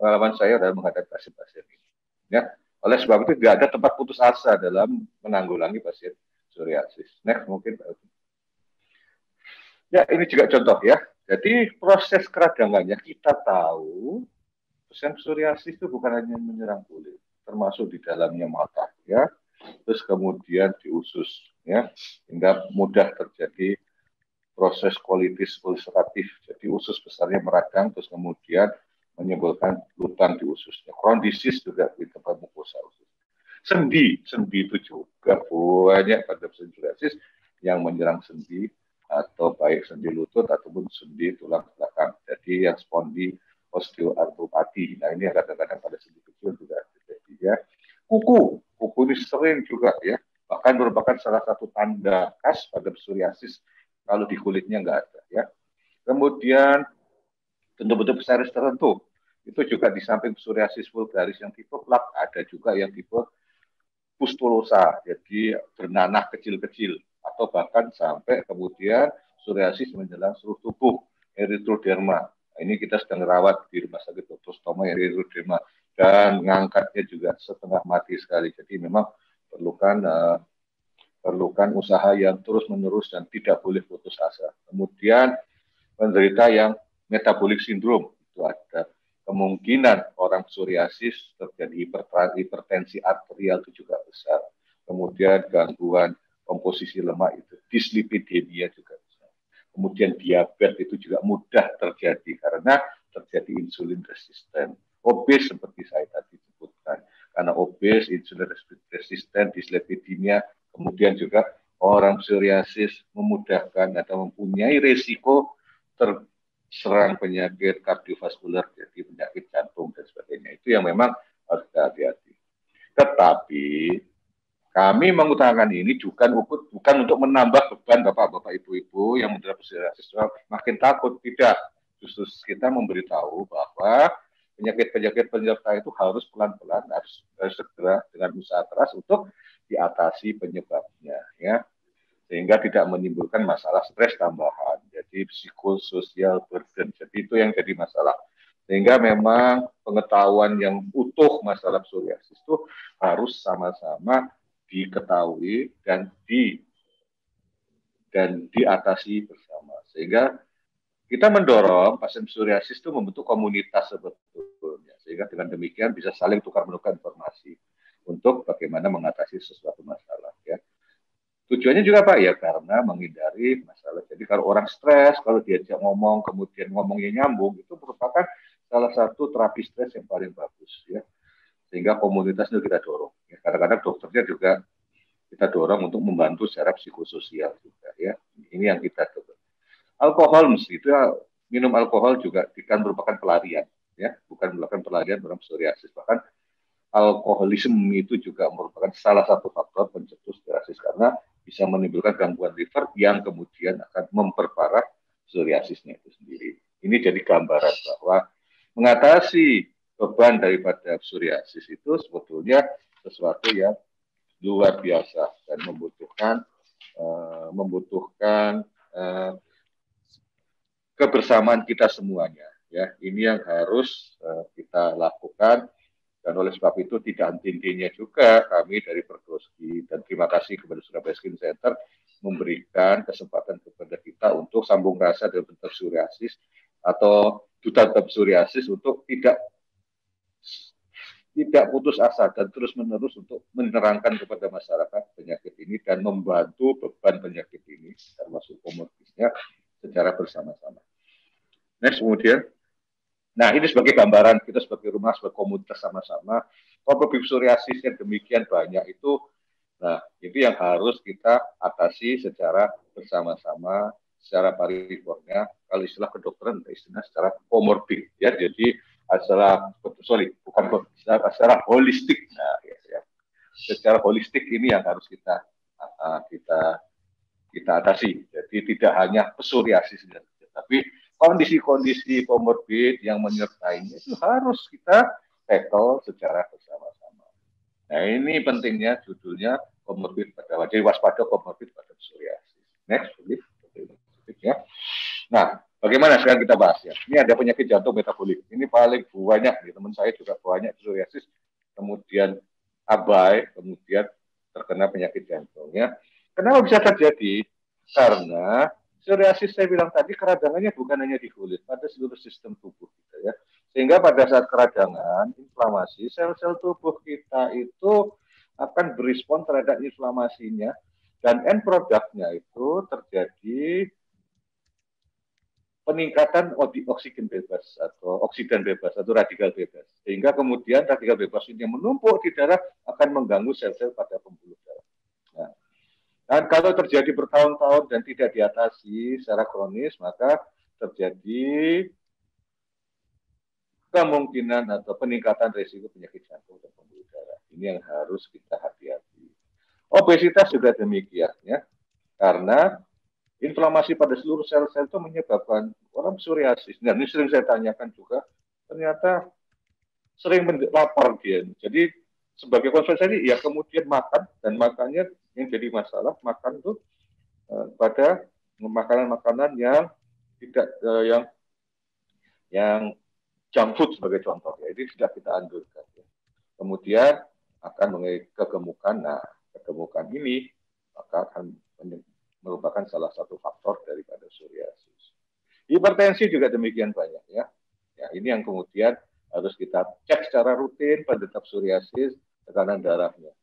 pengalaman saya dalam menghadapi pasien-pasien ini. Ya, oleh sebab itu tidak ada tempat putus asa dalam menanggulangi pasien psoriasis. Next mungkin Pak. Ya, ini juga contoh ya. Jadi proses keradangannya kita tahu pasien psoriasis itu bukan hanya menyerang kulit, termasuk di dalamnya mata ya. Terus kemudian di usus ya, sehingga mudah terjadi proses kolitis ulceratif. Jadi usus besarnya meradang terus kemudian menimbulkan lutan di ususnya. Crohn disease juga di tempat mukosa usus. Sendi itu juga banyak pada psoriasis yang menyerang sendi atau baik sendi lutut ataupun sendi tulang belakang. Jadi yang spondi osteoartropati. Nah ini kadang-kadang pada sendi kecil juga terjadi ya. Kuku ini sering juga ya, bahkan merupakan salah satu tanda khas pada psoriasis kalau di kulitnya nggak ada ya. Kemudian bentuk-bentuk psoriasis tertentu itu juga di samping psoriasis vulgaris yang tipe plak ada juga yang tipe pustulosa, jadi bernanah kecil-kecil atau bahkan sampai kemudian psoriasis menjelang seluruh tubuh, erythroderma. Ini kita sedang rawat di rumah sakit Dr. Stomo erythroderma dan ngangkatnya juga setengah mati sekali. Jadi memang perlukan usaha yang terus-menerus dan tidak boleh putus asa. Kemudian penderita yang metabolic syndrome itu ada kemungkinan orang psoriasis terjadi hipertensi arterial itu juga besar. Kemudian gangguan komposisi lemak itu, dislipidemia juga besar. Kemudian diabetes itu juga mudah terjadi karena terjadi insulin resisten. Obes seperti saya tadi sebutkan. Karena obes, insulin resisten, dislipidemia, kemudian juga orang psoriasis memudahkan atau mempunyai resiko terserang penyakit kardiovaskular, jadi penyakit jantung dan sebagainya. Itu yang memang harus hati-hati. Tetapi kami mengutamakan ini bukan untuk menambah beban bapak-bapak ibu-ibu yang menderita psoriasis makin takut, tidak. Justru kita memberitahu bahwa penyakit-penyakit penyerta itu harus pelan-pelan, harus segera dengan usaha keras untuk diatasi penyebabnya, ya, sehingga tidak menimbulkan masalah stres tambahan. Jadi psikososial burden. Jadi itu yang jadi masalah. Sehingga memang pengetahuan yang utuh masalah psoriasis itu harus sama-sama diketahui dan diatasi bersama. Sehingga kita mendorong pasien psoriasis itu membentuk komunitas sebetulnya. Sehingga dengan demikian bisa saling tukar-menukar informasi untuk bagaimana mengatasi sesuatu masalah. Ya. Tujuannya juga Pak ya karena menghindari masalah. Jadi kalau orang stres, kalau diajak ngomong, kemudian ngomongnya nyambung, itu merupakan salah satu terapi stres yang paling bagus ya. Sehingga komunitas itu kita dorong. Ya, kadang-kadang dokternya juga kita dorong untuk membantu secara psikososial juga ya. Ini yang kita coba. Alkohol mesti itu ya, minum alkohol juga kan merupakan pelarian ya, bukan merupakan pelarian dalam psoriasis. Bahkan alkoholisme itu juga merupakan salah satu faktor pencetus psoriasis karena bisa menimbulkan gangguan liver yang kemudian akan memperparah psoriasisnya itu sendiri. Ini jadi gambaran bahwa mengatasi beban daripada psoriasis itu sebetulnya sesuatu yang luar biasa dan membutuhkan kebersamaan kita semuanya. Ya, ini yang harus kita lakukan. Dan oleh sebab itu tidak henti-hentinya juga kami dari Pergoski dan terima kasih kepada Surabaya Skin Center memberikan kesempatan kepada kita untuk sambung rasa dengan psoriasis atau duta psoriasis untuk tidak putus asa dan terus-menerus untuk menerangkan kepada masyarakat penyakit ini dan membantu beban penyakit ini termasuk komorbidnya secara bersama-sama. Next kemudian. Nah, ini sebagai gambaran kita sebagai rumah, sebagai komunitas sama-sama. Komorbid psoriasis yang demikian banyak itu, nah, itu yang harus kita atasi secara bersama-sama, secara paripurna. Kalau istilah kedokteran, istilah secara komorbid, ya. Jadi, secara holistik. Nah, ya. Secara holistik ini yang harus kita atasi. Jadi tidak hanya psoriasis, tapi kondisi-kondisi komorbid yang menyertainya itu harus kita tackle secara bersama-sama. Nah ini pentingnya judulnya komorbid pada wajah, waspada komorbid pada psoriasis. Next, please. Ya. Nah Bagaimana sekarang kita bahas ya. Ini ada penyakit jantung metabolik. Ini paling banyak nih, teman saya juga banyak psoriasis, kemudian abai, kemudian terkena penyakit jantung ya. Kenapa bisa terjadi? Karena psoriasis saya bilang tadi keradangannya bukan hanya di kulit, pada seluruh sistem tubuh kita ya. Sehingga pada saat keradangan, inflamasi, sel-sel tubuh kita itu akan berespon terhadap inflamasinya dan end produknya itu terjadi peningkatan oksigen bebas atau oksidan bebas atau radikal bebas. Sehingga kemudian radikal bebas ini yang menumpuk di darah akan mengganggu sel-sel pada pembuluh darah. Nah, dan kalau terjadi bertahun-tahun dan tidak diatasi secara kronis, maka terjadi kemungkinan atau peningkatan risiko penyakit jantung dan pembuluh darah. Ini yang harus kita hati-hati. Obesitas juga demikian ya, karena inflamasi pada seluruh sel-sel itu menyebabkan orang psoriasis. Dan ini sering saya tanyakan juga, ternyata sering lapar dia. Jadi sebagai konsekuensi ya kemudian makan, dan makannya yang jadi masalah makan tuh pada makanan-makanan yang tidak yang junk food sebagai contoh ya, ini sudah kita anjurkan ya. Kemudian akan kegemukan. Nah, kegemukan ini maka akan merupakan salah satu faktor daripada psoriasis. Hipertensi juga demikian banyak ya. Ya, ini yang kemudian harus kita cek secara rutin pada tetap psoriasis, tekanan darahnya.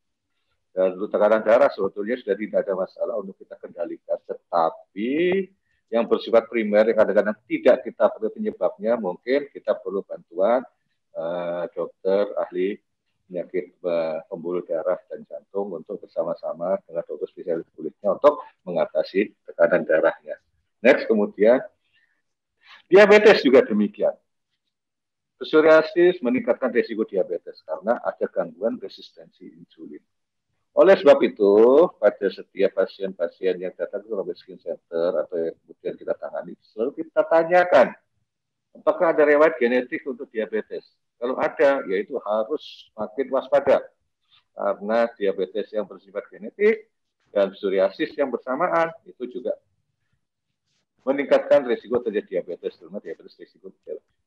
Dan untuk tekanan darah sebetulnya sudah tidak ada masalah untuk kita kendalikan, tetapi yang bersifat primer yang kadang-kadang tidak kita perlu penyebabnya, mungkin kita perlu bantuan dokter ahli penyakit pembuluh darah dan jantung untuk bersama-sama dengan dokter spesialis kulitnya untuk mengatasi tekanan darahnya. Next, kemudian diabetes juga demikian. Psoriasis meningkatkan risiko diabetes karena ada gangguan resistensi insulin. Oleh sebab itu, pada setiap pasien-pasien yang datang ke Robert Skin Center atau yang kemudian kita tangani, selalu kita tanyakan, apakah ada riwayat genetik untuk diabetes? Kalau ada, yaitu harus makin waspada. Karena diabetes yang bersifat genetik dan psoriasis yang bersamaan, itu juga meningkatkan risiko terjadi diabetes, terutama diabetes risiko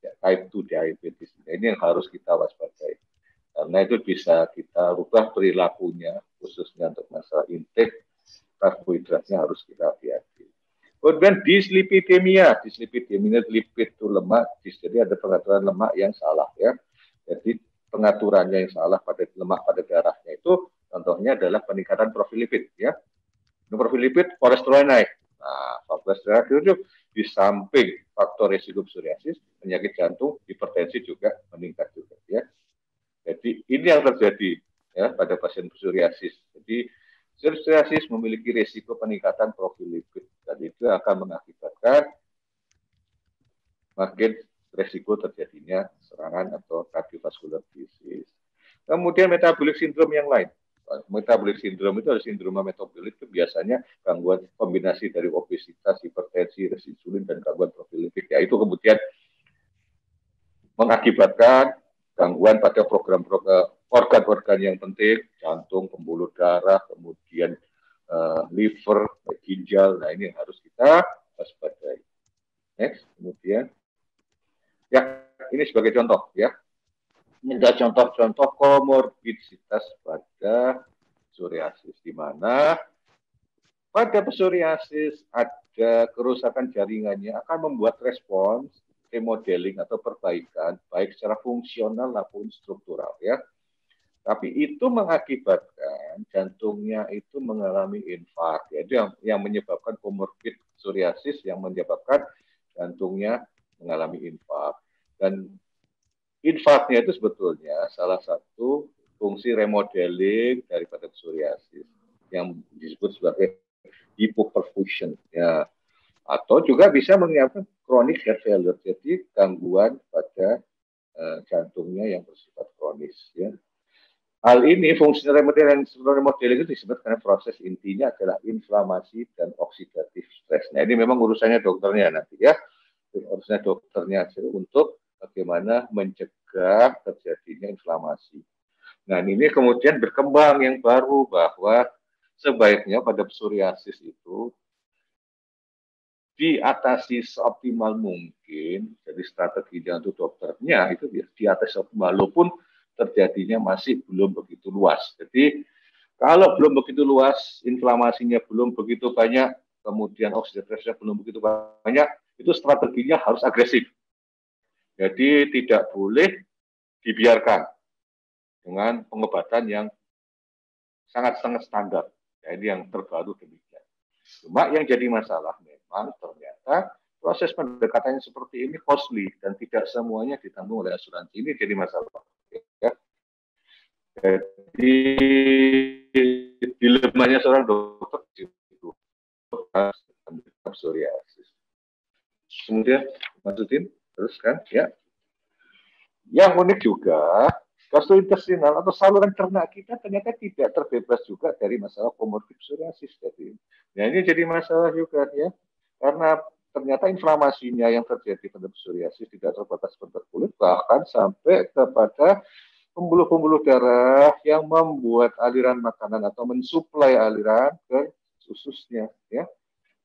type 2 diabetes. Ini yang harus kita waspadai. Karena itu bisa kita rubah perilakunya, khususnya untuk masalah intake karbohidratnya harus kita hati-hati. Kemudian dislipidemia lipid itu lemak, jadi ada pengaturan lemak yang salah ya. Jadi pengaturannya yang salah pada lemak pada darahnya itu contohnya adalah peningkatan profil lipid ya. Profil lipid, kolesterol naik. Nah, kolesterol itu di samping faktor risiko psoriasis, penyakit jantung, hipertensi juga meningkat juga ya. Jadi ini yang terjadi ya pada pasien psoriasis. Jadi psoriasis memiliki risiko peningkatan profil lipid dan itu akan mengakibatkan makin risiko terjadinya serangan atau cardiovascular disease. Kemudian metabolic syndrome yang lain. Metabolic syndrome itu ada sindroma metabolik itu biasanya gangguan kombinasi dari obesitas, hipertensi, resistensi insulin dan gangguan profil lipid. Ya itu kemudian mengakibatkan gangguan pada program-program organ-organ yang penting, jantung, pembuluh darah, kemudian liver, ginjal. Nah ini harus kita waspadai. Next, kemudian ya ini sebagai contoh ya. Ini adalah contoh-contoh komorbiditas pada psoriasis, di mana pada psoriasis ada kerusakan jaringannya akan membuat respons remodeling atau perbaikan baik secara fungsional maupun struktural ya. Tapi itu mengakibatkan jantungnya itu mengalami infark. Itu yang menyebabkan komorbid psoriasis yang menyebabkan jantungnya mengalami infark. Dan infarknya itu sebetulnya salah satu fungsi remodeling daripada psoriasis yang disebut sebagai hypoperfusion ya. Atau juga bisa menyebabkan chronic heart failure, jadi gangguan pada jantungnya yang bersifat kronis ya. Hal ini fungsi remodeling itu disebut karena proses intinya adalah inflamasi dan oksidatif stres. Nah ini memang urusannya dokternya nanti ya, urusannya dokternya untuk bagaimana mencegah terjadinya inflamasi. Nah ini kemudian berkembang yang baru bahwa sebaiknya pada psoriasis itu diatasi seoptimal mungkin. Jadi strateginya untuk dokternya itu diatasi optimal, walaupun terjadinya masih belum begitu luas. Jadi kalau belum begitu luas, inflamasinya belum begitu banyak, kemudian oksidatifnya belum begitu banyak, itu strateginya harus agresif. Jadi tidak boleh dibiarkan dengan pengobatan yang sangat-sangat standar. Ya, ini yang terbaru demikian. Cuma yang jadi masalah memang ternyata proses pendekatannya seperti ini costly dan tidak semuanya ditanggung oleh asuransi. Ini jadi masalah. Ya. Jadi dilemanya seorang dokter itu psoriasis. Kemudian maksudin terus kan ya. Yang unik juga gastrointestinal atau saluran cerna kita ternyata tidak terbebas juga dari masalah komorbid psoriasis. Jadi, ya ini jadi masalah juga ya, karena ternyata inflamasinya yang terjadi pada psoriasis tidak terbatas pada kulit, bahkan sampai kepada pembuluh-pembuluh darah yang membuat aliran makanan atau mensuplai aliran ke ususnya. Ya,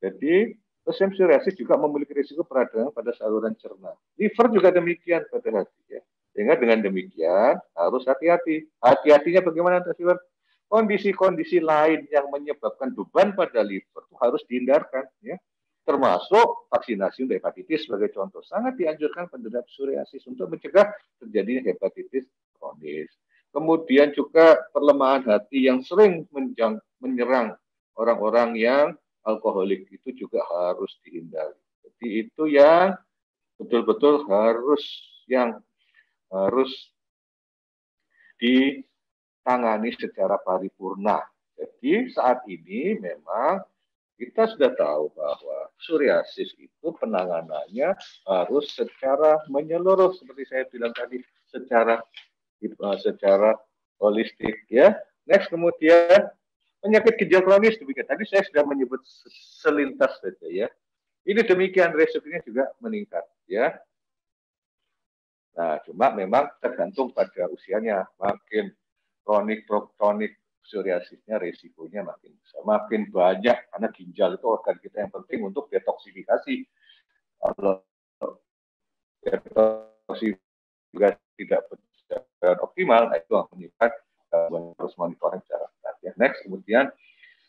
jadi pasien psoriasis juga memiliki risiko peradangan pada saluran cerna. Liver juga demikian pada hati ya. Sehingga dengan demikian harus hati-hati. Hati-hatinya bagaimana, Tasir? Kondisi-kondisi lain yang menyebabkan beban pada liver itu harus dihindarkan, ya. Termasuk vaksinasi untuk hepatitis sebagai contoh. Sangat dianjurkan penderita psoriasis untuk mencegah terjadinya hepatitis kronis. Kemudian juga perlemahan hati yang sering menyerang orang-orang yang alkoholik itu juga harus dihindari. Jadi itu yang betul-betul harus ditangani secara paripurna. Jadi saat ini memang kita sudah tahu bahwa psoriasis itu penanganannya harus secara menyeluruh seperti saya bilang tadi, secara holistik ya. Next, kemudian penyakit ginjal kronis demikian. Tadi saya sudah menyebut selintas saja ya. Ini demikian resikonya juga meningkat ya. Nah, cuma memang tergantung pada usianya. Makin kronik psoriasisnya resikonya makin besar, makin banyak, karena ginjal itu organ kita yang penting untuk detoksifikasi. Kalau detoksifikasi tidak berjalan optimal, nah itu menyebabkan harus monitoring secara ketat. Ya. Next, kemudian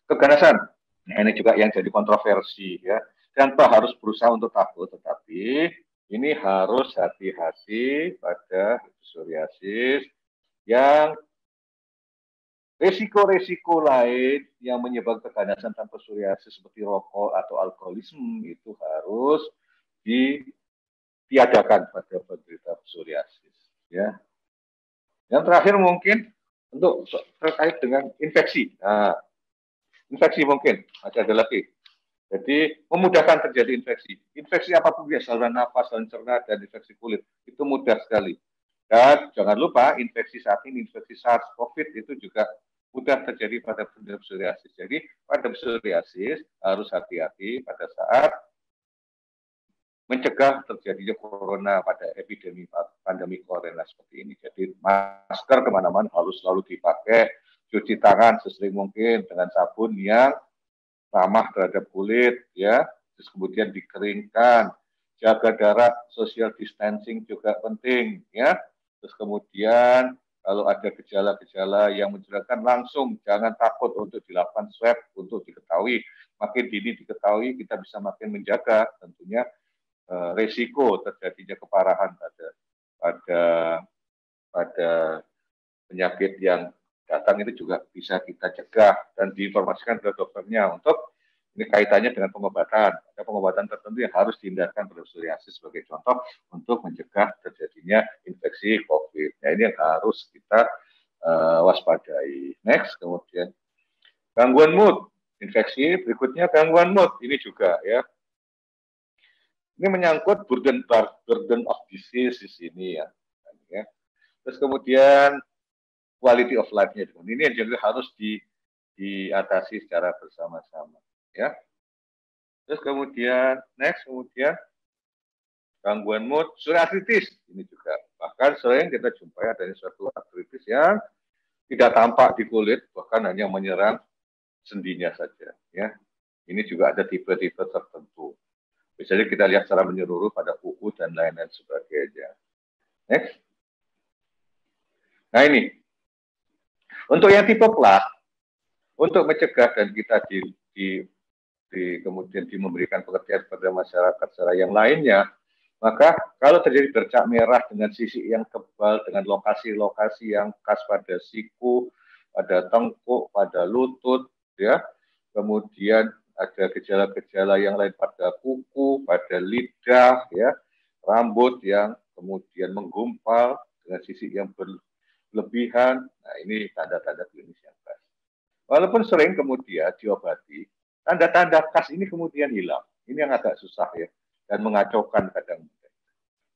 keganasan. Nah, ini juga yang jadi kontroversi ya. Tanpa harus berusaha untuk takut, tetapi ini harus hati-hati pada psoriasis yang resiko-resiko lain yang menyebabkan keganasan tanpa psoriasis seperti rokok atau alkoholisme itu harus ditiadakan pada penderita psoriasis. Ya. Yang terakhir mungkin untuk terkait dengan infeksi. Nah, infeksi mungkin masih ada lagi. Jadi memudahkan terjadi infeksi. Infeksi apapun ya, saluran nafas, saluran cerna, dan infeksi kulit itu mudah sekali. Dan jangan lupa infeksi saat ini, infeksi SARS, COVID itu juga mudah terjadi pada penderita psoriasis. Jadi pada psoriasis harus hati-hati pada saat mencegah terjadinya corona pada epidemi pandemi corona seperti ini. Jadi masker kemana-mana harus selalu dipakai, cuci tangan sesering mungkin dengan sabun yang ramah terhadap kulit, ya. Terus kemudian dikeringkan, jaga jarak, social distancing juga penting, ya. Terus kemudian kalau ada gejala-gejala yang menceritakan langsung, jangan takut untuk dilakukan swab untuk diketahui. Makin dini diketahui, kita bisa makin menjaga tentunya resiko terjadinya keparahan pada penyakit yang datang itu juga bisa kita cegah dan diinformasikan ke dokternya untuk ini kaitannya dengan pengobatan. Ada pengobatan tertentu yang harus dihindarkan pada psoriasis sebagai contoh untuk mencegah terjadinya infeksi COVID. Nah, ini yang harus kita waspadai. Next, kemudian gangguan mood. Infeksi berikutnya gangguan mood. Ini juga ya. Ini menyangkut burden of disease di sini ya. Terus kemudian quality of life-nya. Ini yang juga harus diatasi secara bersama-sama. Ya. Terus kemudian, kemudian gangguan mood, psoriasitis. Ini juga. Bahkan sering kita jumpai adanya suatu artritis yang tidak tampak di kulit, bahkan hanya menyerang sendinya saja. Ya. Ini juga ada tipe-tipe tertentu. Biasanya kita lihat secara menyeluruh pada kuku dan lain-lain sebagainya. Next. Nah ini, untuk yang tipe plak, untuk mencegah dan kita kemudian memberikan pengertian kepada masyarakat secara yang lainnya, maka kalau terjadi bercak merah dengan sisik yang tebal, dengan lokasi-lokasi yang khas pada siku, pada tengkuk, pada lutut, ya, kemudian ada gejala-gejala yang lain pada kuku, pada lidah, ya, rambut yang kemudian menggumpal dengan sisik yang berlebihan. Nah, ini tanda-tanda klinis yang khas. Walaupun sering kemudian diobati, tanda-tanda khas ini kemudian hilang. Ini yang agak susah ya, dan mengacaukan kadang.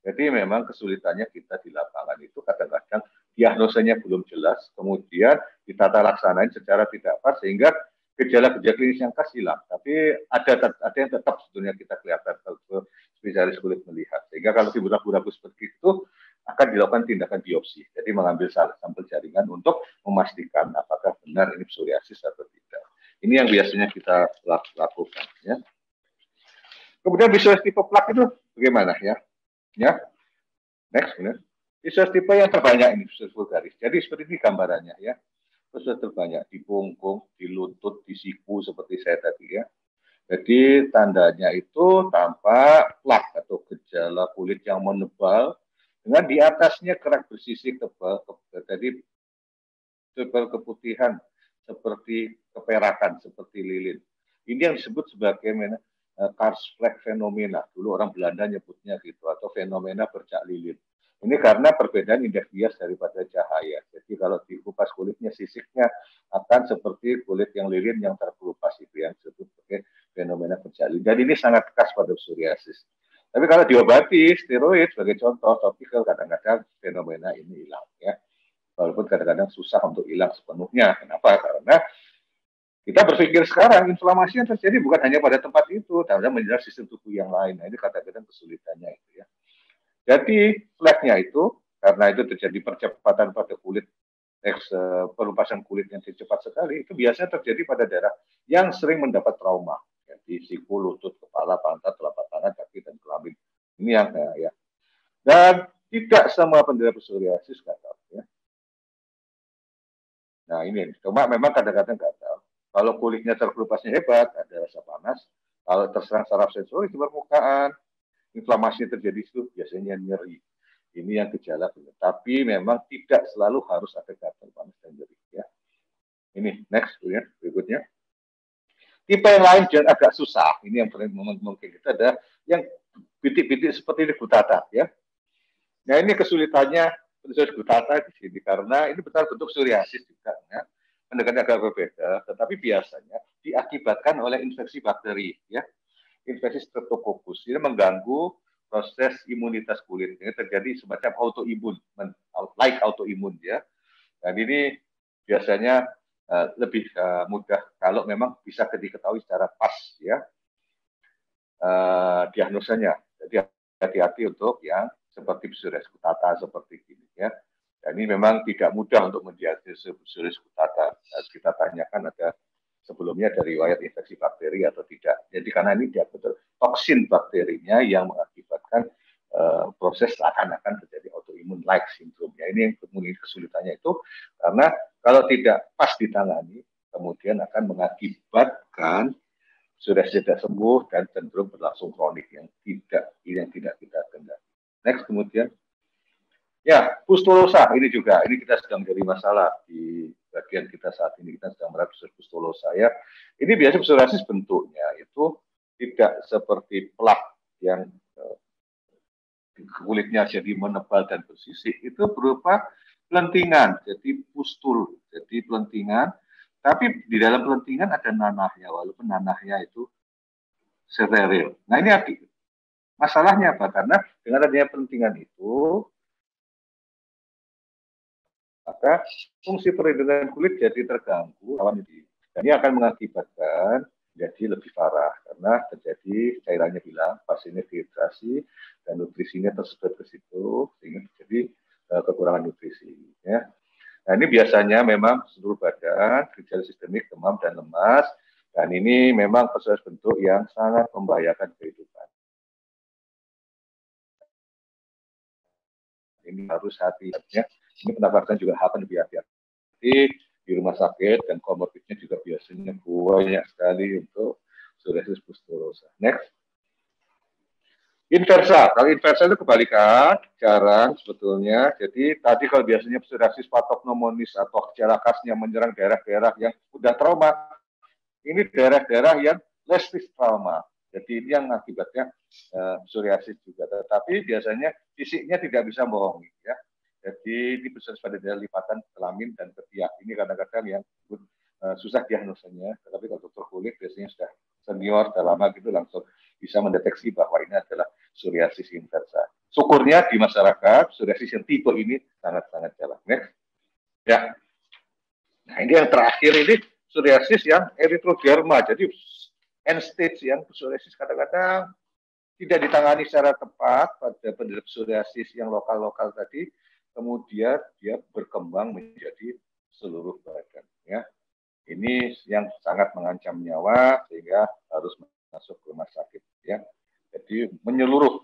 Jadi memang kesulitannya kita di lapangan itu kadang-kadang diagnosanya belum jelas, kemudian ditata laksanain secara tidak pas sehingga gejala-gejala klinis yang khas hilang. Tapi ada yang tetap sebetulnya kita kelihatan kalau spesialis kulit melihat. Sehingga kalau ragu-ragu seperti itu akan dilakukan tindakan biopsi. Jadi mengambil sampel jaringan untuk memastikan apakah benar ini psoriasis atau tidak. Ini yang biasanya kita lakukan. Ya. Kemudian psoriasis tipe plak itu bagaimana ya? Ya, next. Ya. Psoriasis tipe yang terbanyak ini psoriasis vulgaris. Jadi seperti ini gambarannya ya. Psoriasis terbanyak di punggung, di lutut, di siku seperti saya tadi ya. Jadi tandanya itu tampak plak atau gejala kulit yang menebal dengan di atasnya kerak bersisik tebal, jadi tebal keputihan seperti keperakan, seperti lilin. Ini yang disebut sebagai Karsvlak fenomena. Dulu orang Belanda nyebutnya gitu, atau fenomena bercak lilin. Ini karena perbedaan indeks bias daripada cahaya. Jadi kalau dikupas kulitnya, sisiknya akan seperti kulit yang lilin yang terkelupas, itu yang disebut sebagai fenomena bercak lilin. Dan ini sangat khas pada psoriasis. Tapi kalau diobati steroid sebagai contoh topikal, kadang-kadang fenomena ini hilang ya. Walaupun kadang-kadang susah untuk hilang sepenuhnya. Kenapa? Karena kita berpikir sekarang inflamasi yang terjadi bukan hanya pada tempat itu, tapi menjelaskan sistem tubuh yang lain. Nah, ini kadang-kadang kesulitannya itu ya. Jadi flagnya itu karena itu terjadi percepatan pada kulit, pelupasan kulit yang cepat sekali, itu biasanya terjadi pada daerah yang sering mendapat trauma. Jadi siku, lutut, kepala, pantat, telapak tangan, kaki, dan kelamin. Ini yang ya. Dan tidak semua penderita psoriasis gatal. Ya. Nah ini, cuma memang kadang-kadang gatal. Kalau kulitnya terkelupasnya hebat, ada rasa panas. Kalau terserang saraf sensorik di permukaan, inflamasi terjadi itu biasanya nyeri. Ini yang gejala benar. Tapi memang tidak selalu harus ada gatal panas dan nyeri. Ya. Ini next ya, berikutnya. Tipe yang lain yang agak susah. Ini yang paling mungkin kita ada yang bintik-bintik seperti ini gutata ya. Nah ini kesulitannya psoriasis gutata di sini karena ini betul bentuk psoriasis juga ya. Pendekatan agak berbeda, tetapi biasanya diakibatkan oleh infeksi bakteri ya. Infeksi streptococcus ini mengganggu proses imunitas kulit. Ini terjadi semacam autoimun, like autoimun ya. Dan ini biasanya lebih mudah kalau memang bisa diketahui secara pas ya diagnosanya. Jadi hati-hati untuk yang seperti psoriasis gutata seperti ini ya. Dan ini memang tidak mudah untuk mendiagnosis psoriasis gutata. Harus kita tanyakan ada sebelumnya ada riwayat infeksi bakteri atau tidak. Jadi karena ini dia betul toksin bakterinya yang mengakibatkan proses seakan-akan terjadi autoimun like syndrome. Ya, ini yang kemudian kesulitannya itu karena kalau tidak pas ditangani kemudian akan mengakibatkan sudah tidak sembuh dan cenderung berlangsung kronik yang tidak kita kendali. Next kemudian. Ya, pustulosa ini juga, ini kita sedang jadi masalah di bagian kita saat ini, kita sedang merapis pustulosa ya. Ini biasa psoriasis bentuknya itu tidak seperti plak yang kulitnya jadi menebal dan bersisik, itu berupa pelentingan, jadi pustul, jadi pelentingan, tapi di dalam pelentingan ada nanahnya, walaupun nanahnya itu steril. Nah ini masalahnya apa? Karena dengan adanya pelentingan itu, maka fungsi perlindungan kulit jadi terganggu dan ini akan mengakibatkan jadi lebih parah karena terjadi cairannya hilang, pasiennya dehidrasi dan nutrisinya tersedot ke situ sehingga terjadi kekurangan nutrisi ya. Nah ini biasanya memang seluruh badan, gejala sistemik, demam dan lemas, dan ini memang proses bentuk yang sangat membahayakan kehidupan. ini harus hati-hati. Ini pendapatan juga akan lebih hati-hati di rumah sakit, dan komorbidnya juga biasanya banyak sekali untuk psoriasis pustulosa. Next. Inversa. Kalau inversa itu kebalikan, jarang sebetulnya. Jadi tadi kalau biasanya psoriasis patognomonis atau gejala khasnya menyerang daerah-daerah yang sudah trauma, ini daerah-daerah yang less trauma. Jadi ini yang akibatnya psoriasis juga. Tetapi biasanya fisiknya tidak bisa bohong, ya. Jadi ini psoriasis pada daerah lipatan kelamin dan ketiak. Ini kadang-kadang yang susah diagnosanya. Tetapi kalau dokter kulit biasanya sudah senior, sudah lama gitu, langsung bisa mendeteksi bahwa ini adalah psoriasis inversa. Syukurnya di masyarakat psoriasis yang tipe ini sangat-sangat jarang. Next. Ya. Nah, ini yang terakhir ini psoriasis yang erythroderma. Jadi end stage yang psoriasis kadang-kadang tidak ditangani secara tepat pada penderita psoriasis yang lokal-lokal tadi, kemudian dia berkembang menjadi seluruh badan. Ya. Ini yang sangat mengancam nyawa sehingga harus masuk ke rumah sakit. Ya. Jadi menyeluruh,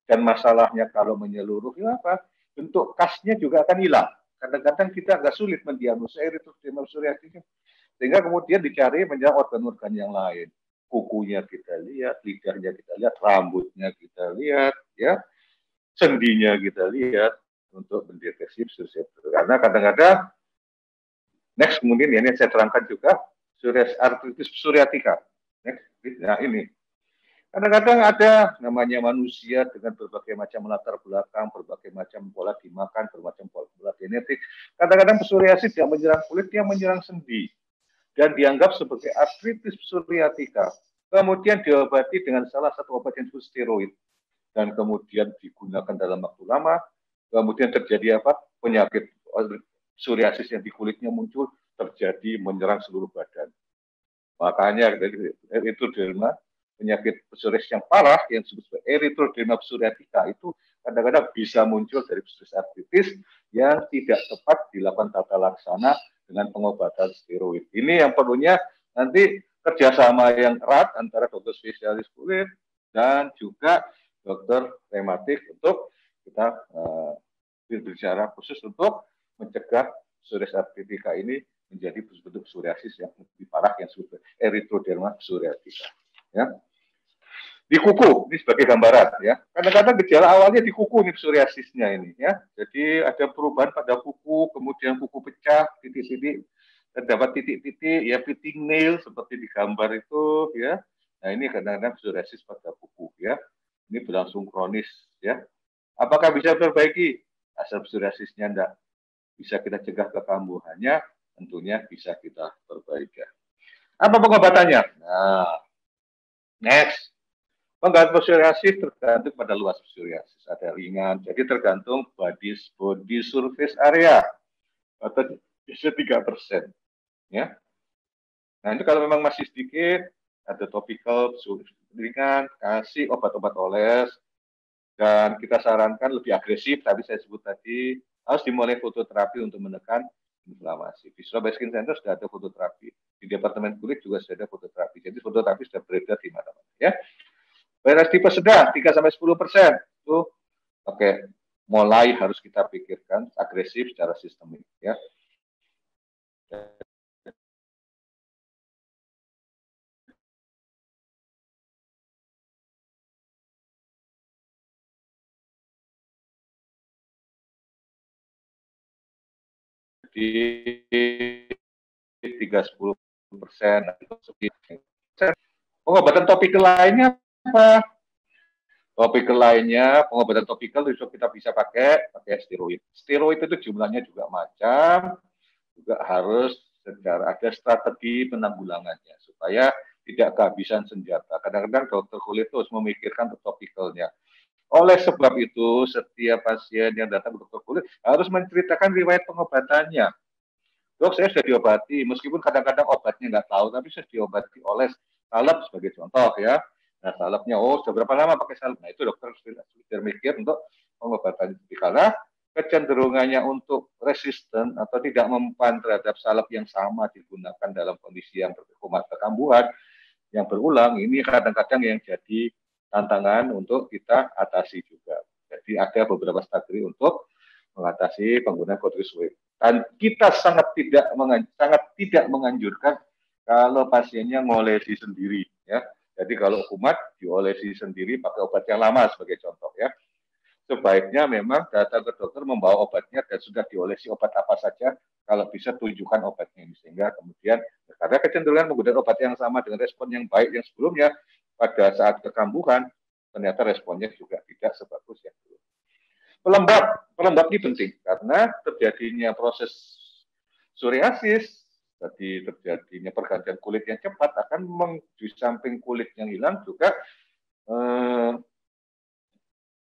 dan masalahnya kalau menyeluruh ya apa? Bentuk khasnya juga akan hilang. Kadang-kadang kita agak sulit mendiagnosa erythroderma psoriasis, sehingga kemudian dicari menyerang organ-organ yang lain. Kukunya kita lihat, lidahnya kita lihat, rambutnya kita lihat, ya, sendinya kita lihat untuk mendeteksi psoriasis. Karena kadang-kadang next, kemudian ya, ini saya terangkan juga psoriasis artritis psoriatika. Next, nah ini kadang-kadang ada namanya manusia dengan berbagai macam latar belakang, berbagai macam pola dimakan, berbagai macam pola genetik. Kadang-kadang psoriasis yang menyerang kulit, yang menyerang sendi, dan dianggap sebagai artritis psoriatika. Kemudian diobati dengan salah satu obat yang disebut steroid, dan kemudian digunakan dalam waktu lama. Kemudian terjadi apa? Penyakit psoriasis yang di kulitnya muncul, terjadi menyerang seluruh badan. Makanya erythroderma, penyakit psoriasis yang parah yang disebut sebagai erythroderma psoriatika, itu kadang-kadang bisa muncul dari psoriasis artritis yang tidak tepat dilakukan tata laksana dengan pengobatan steroid. Ini yang perlunya nanti kerjasama yang erat antara dokter spesialis kulit dan juga dokter reumatik untuk kita berbicara khusus untuk mencegah psoriasis artritika ini menjadi bentuk psoriasis yang lebih parah yang disebut erythroderma psoriatika. Ya. Di kuku, ini sebagai gambaran, ya. Kadang-kadang gejala awalnya di kuku nih psoriasisnya ini, ya. Jadi ada perubahan pada kuku, kemudian kuku pecah, titik-titik, terdapat titik-titik, ya, pitting nail seperti di gambar itu, ya. Nah, ini kadang-kadang psoriasis pada kuku, ya. Ini berlangsung kronis, ya. Apakah bisa diperbaiki? Asal psoriasisnya enggak bisa kita cegah kekambuhannya, tentunya bisa kita perbaiki. Apa pengobatannya? Nah, next. Pengobatan psoriasis tergantung pada luas psoriasis. Ada ringan, jadi tergantung body surface area, atau bisa 3%. Ya. Nah, itu kalau memang masih sedikit, ada topical ringan, kasih obat-obat oles, dan kita sarankan lebih agresif, tapi saya sebut tadi, harus dimulai fototerapi untuk menekan inflamasi. Di Surabaya Skin Center sudah ada fototerapi. Di Departemen Kulit juga sudah ada fototerapi. Jadi fototerapi sudah beredar di mana-mana. Ya. Virus tipe sedang 3-10% itu oke, mulai harus kita pikirkan agresif secara sistemik, ya. Di 3-10%. Pengobatan topikal lainnya apa? Topikal lainnya, pengobatan topikal itu kita bisa pakai steroid. Steroid itu jumlahnya juga macam, juga harus secara ada strategi penanggulangannya supaya tidak kehabisan senjata. Kadang-kadang dokter kulit harus memikirkan topikalnya. Oleh sebab itu, setiap pasien yang datang ke dokter kulit harus menceritakan riwayat pengobatannya. Dok, saya sudah diobati, meskipun kadang-kadang obatnya nggak tahu, tapi saya diobati oleh salep sebagai contoh, ya. Nah, salepnya, oh, sudah berapa lama pakai salep? Nah, itu dokter sudah mikir untuk pengobatan itu. Karena kecenderungannya untuk resisten atau tidak mempan terhadap salep yang sama digunakan dalam kondisi yang berkumat kekambuhan yang berulang, ini kadang-kadang yang jadi tantangan untuk kita atasi juga. Jadi ada beberapa strategi untuk mengatasi penggunaan corticosteroid. Dan kita sangat tidak menganjurkan kalau pasiennya ngolesi sendiri, ya. Jadi kalau kumat diolesi sendiri pakai obat yang lama sebagai contoh, ya. Sebaiknya memang datang ke dokter membawa obatnya dan sudah diolesi obat apa saja, kalau bisa tunjukkan obatnya ini, sehingga kemudian karena kecenderungan menggunakan obat yang sama dengan respon yang baik yang sebelumnya pada saat kekambuhan, ternyata responnya juga tidak sebagus yang dulu. Pelembab ini penting karena terjadinya proses psoriasis, jadi terjadinya pergantian kulit yang cepat akan di samping kulit yang hilang juga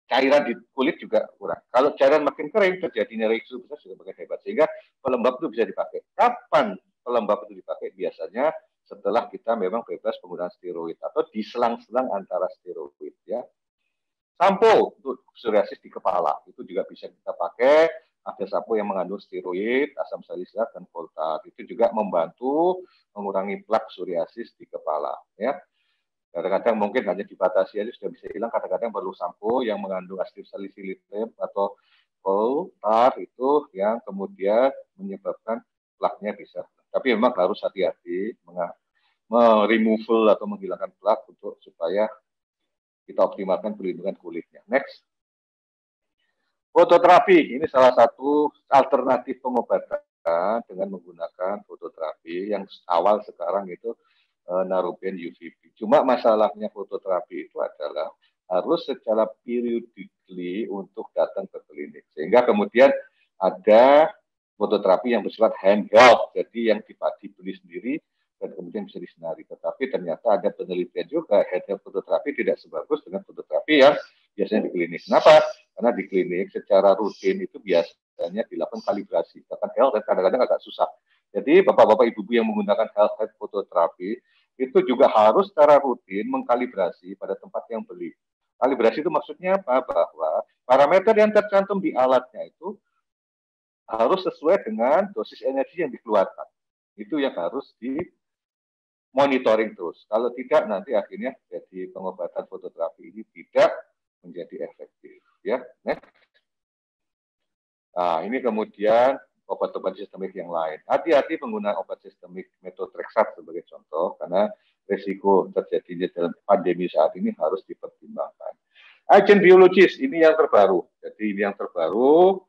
cairan di kulit juga kurang. Kalau cairan makin kering, terjadinya reaksi besar juga makin hebat. Sehingga pelembab itu bisa dipakai. Kapan pelembab itu dipakai? Biasanya setelah kita memang bebas penggunaan steroid atau di selang-selang antara steroid, ya. Sampo untuk psoriasis di kepala itu juga bisa kita pakai. Ada sampo yang mengandung steroid, asam salisilat, dan voltar. Itu juga membantu mengurangi plak psoriasis di kepala, ya. Kadang-kadang mungkin hanya dibatasi aja sudah bisa hilang. Kadang-kadang perlu sampo yang mengandung asid salisilit atau voltar itu yang kemudian menyebabkan plaknya bisa. Tapi memang harus hati-hati meremoval atau menghilangkan plak untuk supaya kita optimalkan perlindungan kulitnya. Next. Fototerapi, ini salah satu alternatif pengobatan dengan menggunakan fototerapi yang awal sekarang itu naruben UVB. Cuma masalahnya fototerapi itu adalah harus secara periodically untuk datang ke klinik. Sehingga kemudian ada fototerapi yang bersifat handheld, jadi yang dibeli sendiri dan kemudian bisa disenari. Tetapi ternyata ada penelitian juga handheld fototerapi tidak sebagus dengan fototerapi yang biasanya di klinik. Kenapa? Karena di klinik secara rutin itu biasanya dilakukan kalibrasi. Bahkan handheld kadang-kadang agak susah. Jadi bapak-bapak ibu-ibu yang menggunakan handheld fototerapi itu juga harus secara rutin mengkalibrasi pada tempat yang beli. Kalibrasi itu maksudnya apa? Bahwa parameter yang tercantum di alatnya itu harus sesuai dengan dosis energi yang dikeluarkan. Itu yang harus monitoring terus. Kalau tidak nanti akhirnya jadi pengobatan fototerapi ini tidak menjadi efektif. Ya, nah ini kemudian obat-obat sistemik yang lain. Hati-hati penggunaan obat sistemik metotrexat sebagai contoh karena risiko terjadinya dalam pandemi saat ini harus dipertimbangkan. Agen biologis ini yang terbaru. Jadi ini yang terbaru.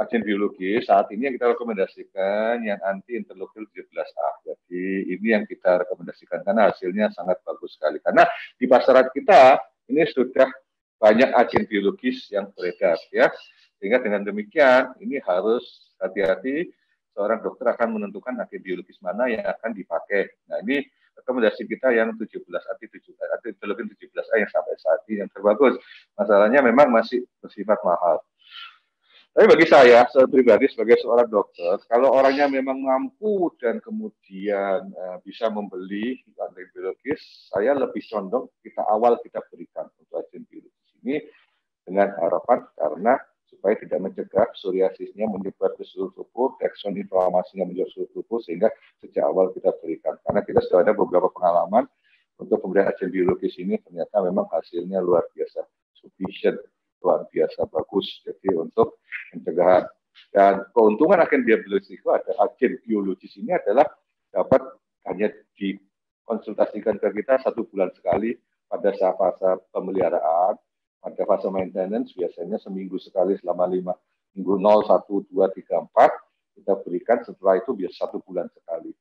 Agen biologis saat ini yang kita rekomendasikan yang anti interleukin 17A. Jadi ini yang kita rekomendasikan karena hasilnya sangat bagus sekali. Karena di pasaran kita ini sudah banyak agen biologis yang beredar, ya. Sehingga dengan demikian ini harus hati-hati. Seorang dokter akan menentukan agen biologis mana yang akan dipakai. Nah ini rekomendasi kita yang 17 interleukin 17A yang sampai saat ini yang terbagus. Masalahnya memang masih bersifat mahal. Tapi bagi saya pribadi sebagai seorang dokter, kalau orangnya memang mampu dan kemudian bisa membeli agen biologis, saya lebih condong kita berikan untuk agen biologis ini dengan harapan karena supaya tidak mencegah psoriasisnya menyebar ke seluruh tubuh, reaksi inflamasinya menyebar ke seluruh tubuh, sehingga sejak awal kita berikan. Karena kita sudah ada beberapa pengalaman untuk pemberian agen biologis ini ternyata memang hasilnya luar biasa, sufficient, luar biasa bagus. Jadi untuk pencegahan dan keuntungan agen biologis itu agen biologis ini adalah dapat hanya dikonsultasikan ke kita 1 bulan sekali pada fase pemeliharaan, pada fase maintenance biasanya seminggu sekali selama 5 minggu 0, 1, 2, 3, 4 kita berikan. Setelah itu biasa 1 bulan sekali.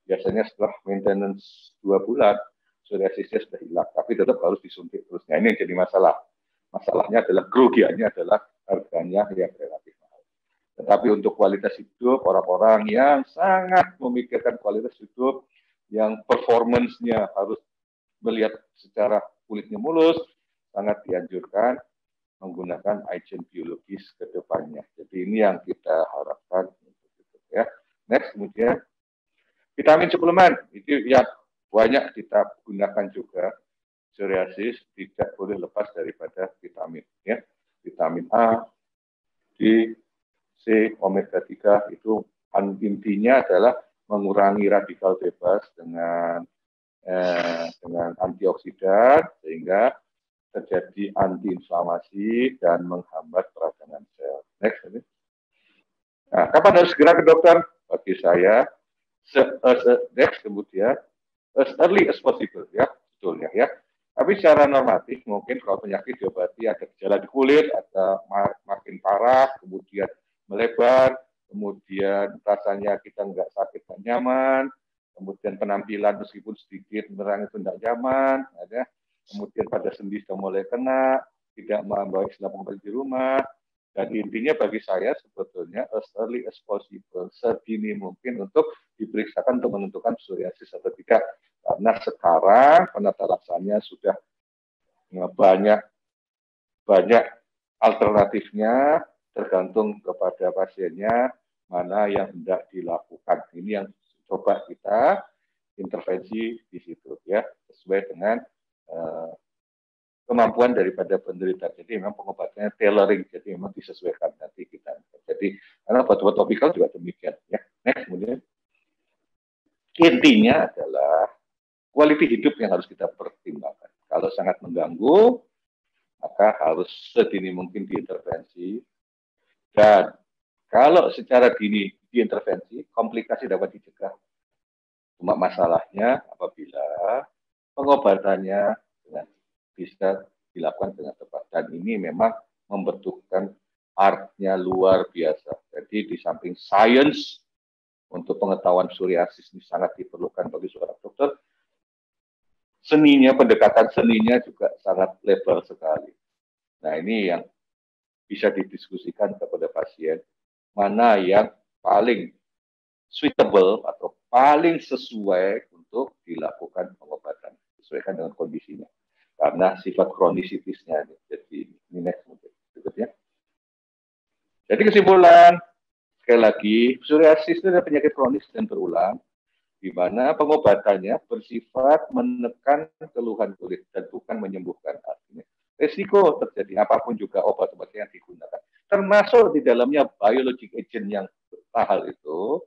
Biasanya setelah maintenance 2 bulan psoriasisnya sudah hilang, tapi tetap harus disuntik terus. Nah ini yang jadi masalah. Masalahnya adalah kerugiannya adalah harganya yang relatif mahal. Tetapi untuk kualitas hidup orang-orang yang sangat memikirkan kualitas hidup, yang performance-nya harus melihat secara kulitnya mulus, sangat dianjurkan menggunakan agen biologis ke depannya. Jadi ini yang kita harapkan. Ya. Next, kemudian vitamin suplemen itu yang banyak kita gunakan juga. Psoriasis tidak boleh lepas daripada vitamin, ya. Vitamin A, D, C, omega 3 itu intinya adalah mengurangi radikal bebas dengan antioksidan sehingga terjadi antiinflamasi dan menghambat peradangan sel. Next, ini. Nah, kapan harus segera ke dokter? Bagi saya, kemudian as early as possible, ya, betulnya ya. Tapi secara normatif mungkin kalau penyakit diobati ada gejala di kulit, ada makin parah, kemudian melebar, kemudian rasanya kita nggak sakit, nggak nyaman, kemudian penampilan meskipun sedikit menerang itu nggak nyaman, ya. Kemudian pada sendi sudah mulai kena, tidak membawa istilah pengobatan di rumah, dan intinya bagi saya sebetulnya as early as possible, sedini mungkin untuk diperiksakan untuk menentukan psoriasis atau tidak. Karena sekarang penata laksanya sudah banyak alternatifnya, tergantung kepada pasiennya mana yang hendak dilakukan. Ini yang coba kita intervensi di situ ya, sesuai dengan kemampuan daripada penderita. Jadi memang pengobatannya tailoring, jadi memang disesuaikan nanti kita. Jadi karena obat-obat topikal juga demikian ya. Next, kemudian intinya adalah quality hidup yang harus kita pertimbangkan. Kalau sangat mengganggu, maka harus sedini mungkin diintervensi. Dan kalau secara dini diintervensi, komplikasi dapat dicegah. Cuma masalahnya apabila pengobatannya bisa dilakukan dengan tepat. Dan ini memang membutuhkan artnya luar biasa. Jadi di samping sains untuk pengetahuan psoriasis ini sangat diperlukan bagi seorang dokter, seninya, pendekatan seninya juga sangat lebar sekali. Nah, ini yang bisa didiskusikan kepada pasien, mana yang paling suitable atau paling sesuai untuk dilakukan pengobatan, sesuaikan dengan kondisinya. Karena sifat kronisitisnya. Jadi, ini next berikutnya. Jadi kesimpulan, sekali lagi, psoriasis itu adalah penyakit kronis dan berulang, di mana pengobatannya bersifat menekan keluhan kulit dan bukan menyembuhkan. Artinya resiko terjadi apapun juga obat-obat yang digunakan, termasuk di dalamnya biologic agent yang mahal itu,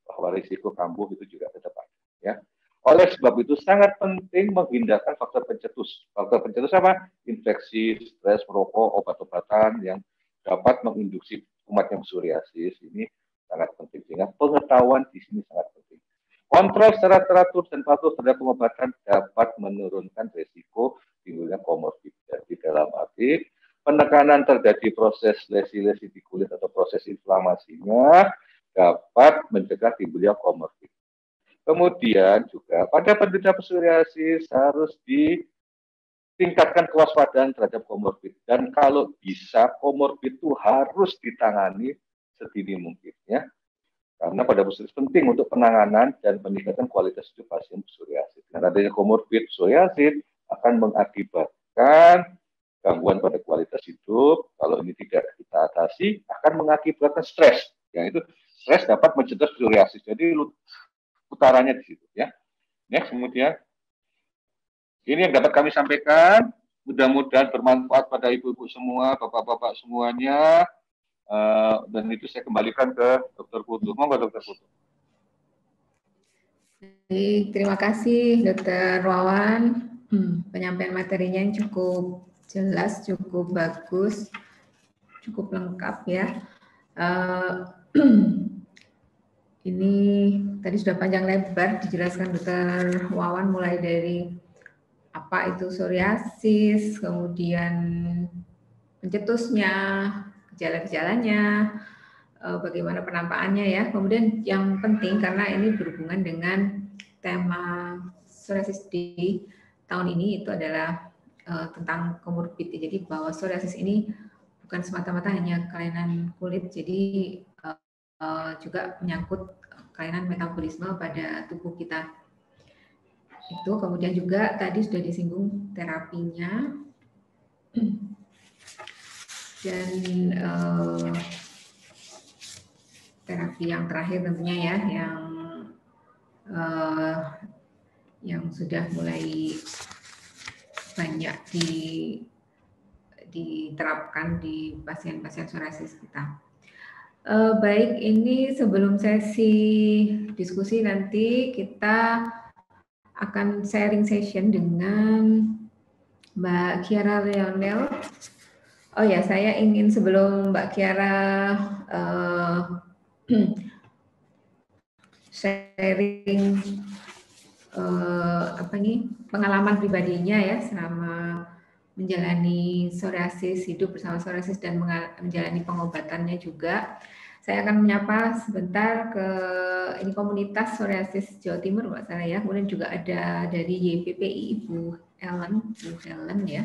bahwa risiko kambuh itu juga tetap ada. Ya. Oleh sebab itu sangat penting menghindarkan faktor pencetus. Faktor pencetus apa? Infeksi, stres, merokok, obat-obatan yang dapat menginduksi kumatnya psoriasis. Ini sangat penting. Sehingga pengetahuan di sini sangat penting. Kontrol secara teratur dan patuh terhadap pengobatan dapat menurunkan risiko timbulnya komorbid. Jadi dalam arti penekanan terjadi proses lesi-lesi di kulit atau proses inflamasinya dapat mencegah timbulnya komorbid. Kemudian juga pada penderita psoriasis harus ditingkatkan kewaspadaan terhadap komorbid. Dan kalau bisa komorbid itu harus ditangani sedini mungkin ya. Karena pada psoriasis penting untuk penanganan dan peningkatan kualitas hidup pasien psoriasis. Dengan adanya komorbid psoriasis akan mengakibatkan gangguan pada kualitas hidup. Kalau ini tidak kita atasi, akan mengakibatkan stres. Yang itu stres dapat mencegah psoriasis. Jadi putarannya di situ ya. Next, kemudian ini yang dapat kami sampaikan. Mudah-mudahan bermanfaat pada ibu-ibu semua, bapak-bapak semuanya. Dan itu saya kembalikan ke Dr. Putu. Monggo Dr. Putu. Terima kasih Dr. Wawan. Penyampaian materinya yang cukup jelas, cukup bagus, cukup lengkap ya. Ini tadi sudah panjang lebar dijelaskan Dr. Wawan, mulai dari apa itu psoriasis, kemudian pencetusnya, gejala-gejalanya, bagaimana penampakannya ya. Kemudian yang penting karena ini berhubungan dengan tema psoriasis di tahun ini itu adalah tentang komorbid. Jadi bahwa psoriasis ini bukan semata-mata hanya kelainan kulit, jadi juga menyangkut kelainan metabolisme pada tubuh kita. Itu kemudian juga tadi sudah disinggung terapinya dan terapi yang terakhir tentunya ya yang sudah mulai banyak diterapkan di pasien-pasien psoriasis kita. Baik, ini sebelum sesi diskusi nanti kita akan sharing session dengan Mbak Kiara Leonel. Oh ya, saya ingin sebelum Mbak Kiara sharing pengalaman pribadinya ya selama menjalani psoriasis, hidup bersama psoriasis dan menjalani pengobatannya juga. Saya akan menyapa sebentar ke ini komunitas psoriasis Jawa Timur, Mbak Sarah ya. Kemudian juga ada dari YPPI Bu Helen ya.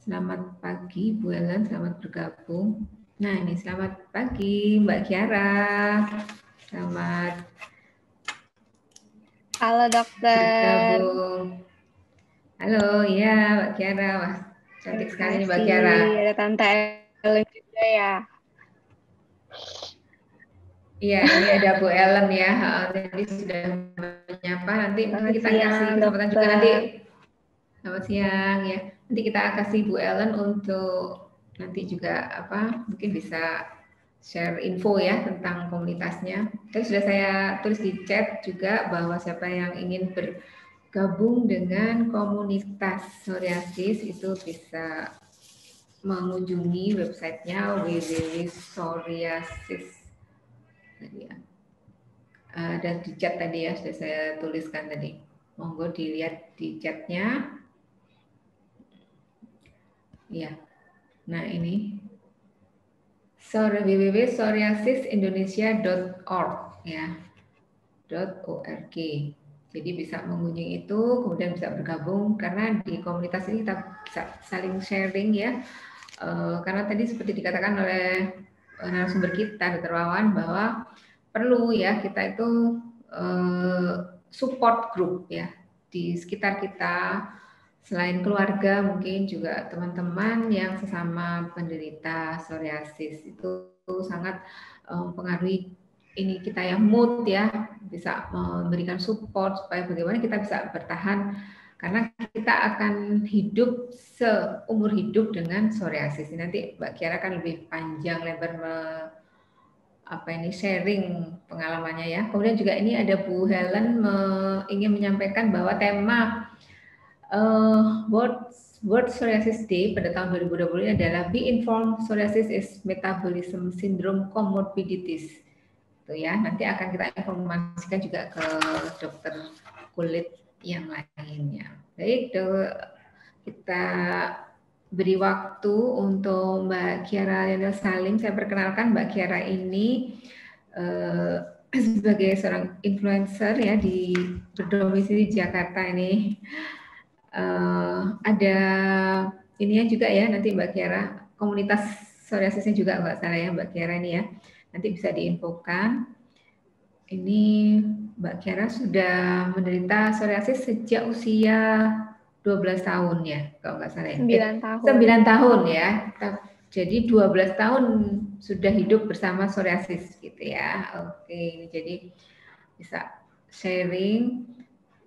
Selamat pagi Bu Helen, selamat bergabung. Nah ini selamat pagi Mbak Kiara. Selamat halo dokter. bergabung. Halo, iya Mbak Kiara. Wah, cantik sekali nih Mbak Kiara. Ada Tante Ellen juga ya. Iya, ini ada Bu Ellen ya. Tadi sudah menyapa. Nanti mungkin kita kasih kesempatan juga nanti. Selamat siang ya. Nanti kita kasih Bu Ellen untuk nanti juga mungkin bisa share info ya tentang komunitasnya. Tadi sudah saya tulis di chat juga bahwa siapa yang ingin bergabung dengan komunitas psoriasis itu bisa mengunjungi websitenya www.psoriasis tadi ya. Dan di chat tadi ya sudah saya tuliskan tadi. Monggo dilihat di chatnya. Ya. Nah ini www.psoriasisindonesia.org ya. .org. Jadi bisa mengunjungi itu, kemudian bisa bergabung karena di komunitas ini kita bisa saling sharing ya. Karena tadi seperti dikatakan oleh narasumber kita, Dr. Wawan, bahwa perlu ya kita itu support group ya di sekitar kita, selain keluarga mungkin juga teman-teman yang sesama penderita psoriasis itu sangat mempengaruhi ini kita ya mood ya, bisa memberikan support supaya bagaimana kita bisa bertahan karena kita akan hidup seumur hidup dengan psoriasis. Nanti Mbak Kiara kan lebih panjang lebar sharing pengalamannya ya. Kemudian juga ini ada Bu Helen ingin menyampaikan bahwa tema World Psoriasis Day pada tahun 2020 ini adalah Be Informed Psoriasis is Metabolism Syndrome Comorbidities. Itu ya, nanti akan kita informasikan juga ke dokter kulit yang lainnya. Baik, kita beri waktu untuk Mbak Kiara Lionel Salim. Saya perkenalkan Mbak Kiara ini sebagai seorang influencer ya berdomisili di Jakarta ini. Ada ininya juga ya nanti Mbak Kiara, komunitas psoriasisnya juga Mbak Sarah ya Mbak Kiara ini ya. Nanti bisa diinfokan. Ini Mbak Kiara sudah menderita psoriasis sejak usia 12 tahun ya, kalau nggak salah ya. 9 tahun. 9 tahun ya. Jadi 12 tahun sudah hidup bersama psoriasis gitu ya. Oke, jadi bisa sharing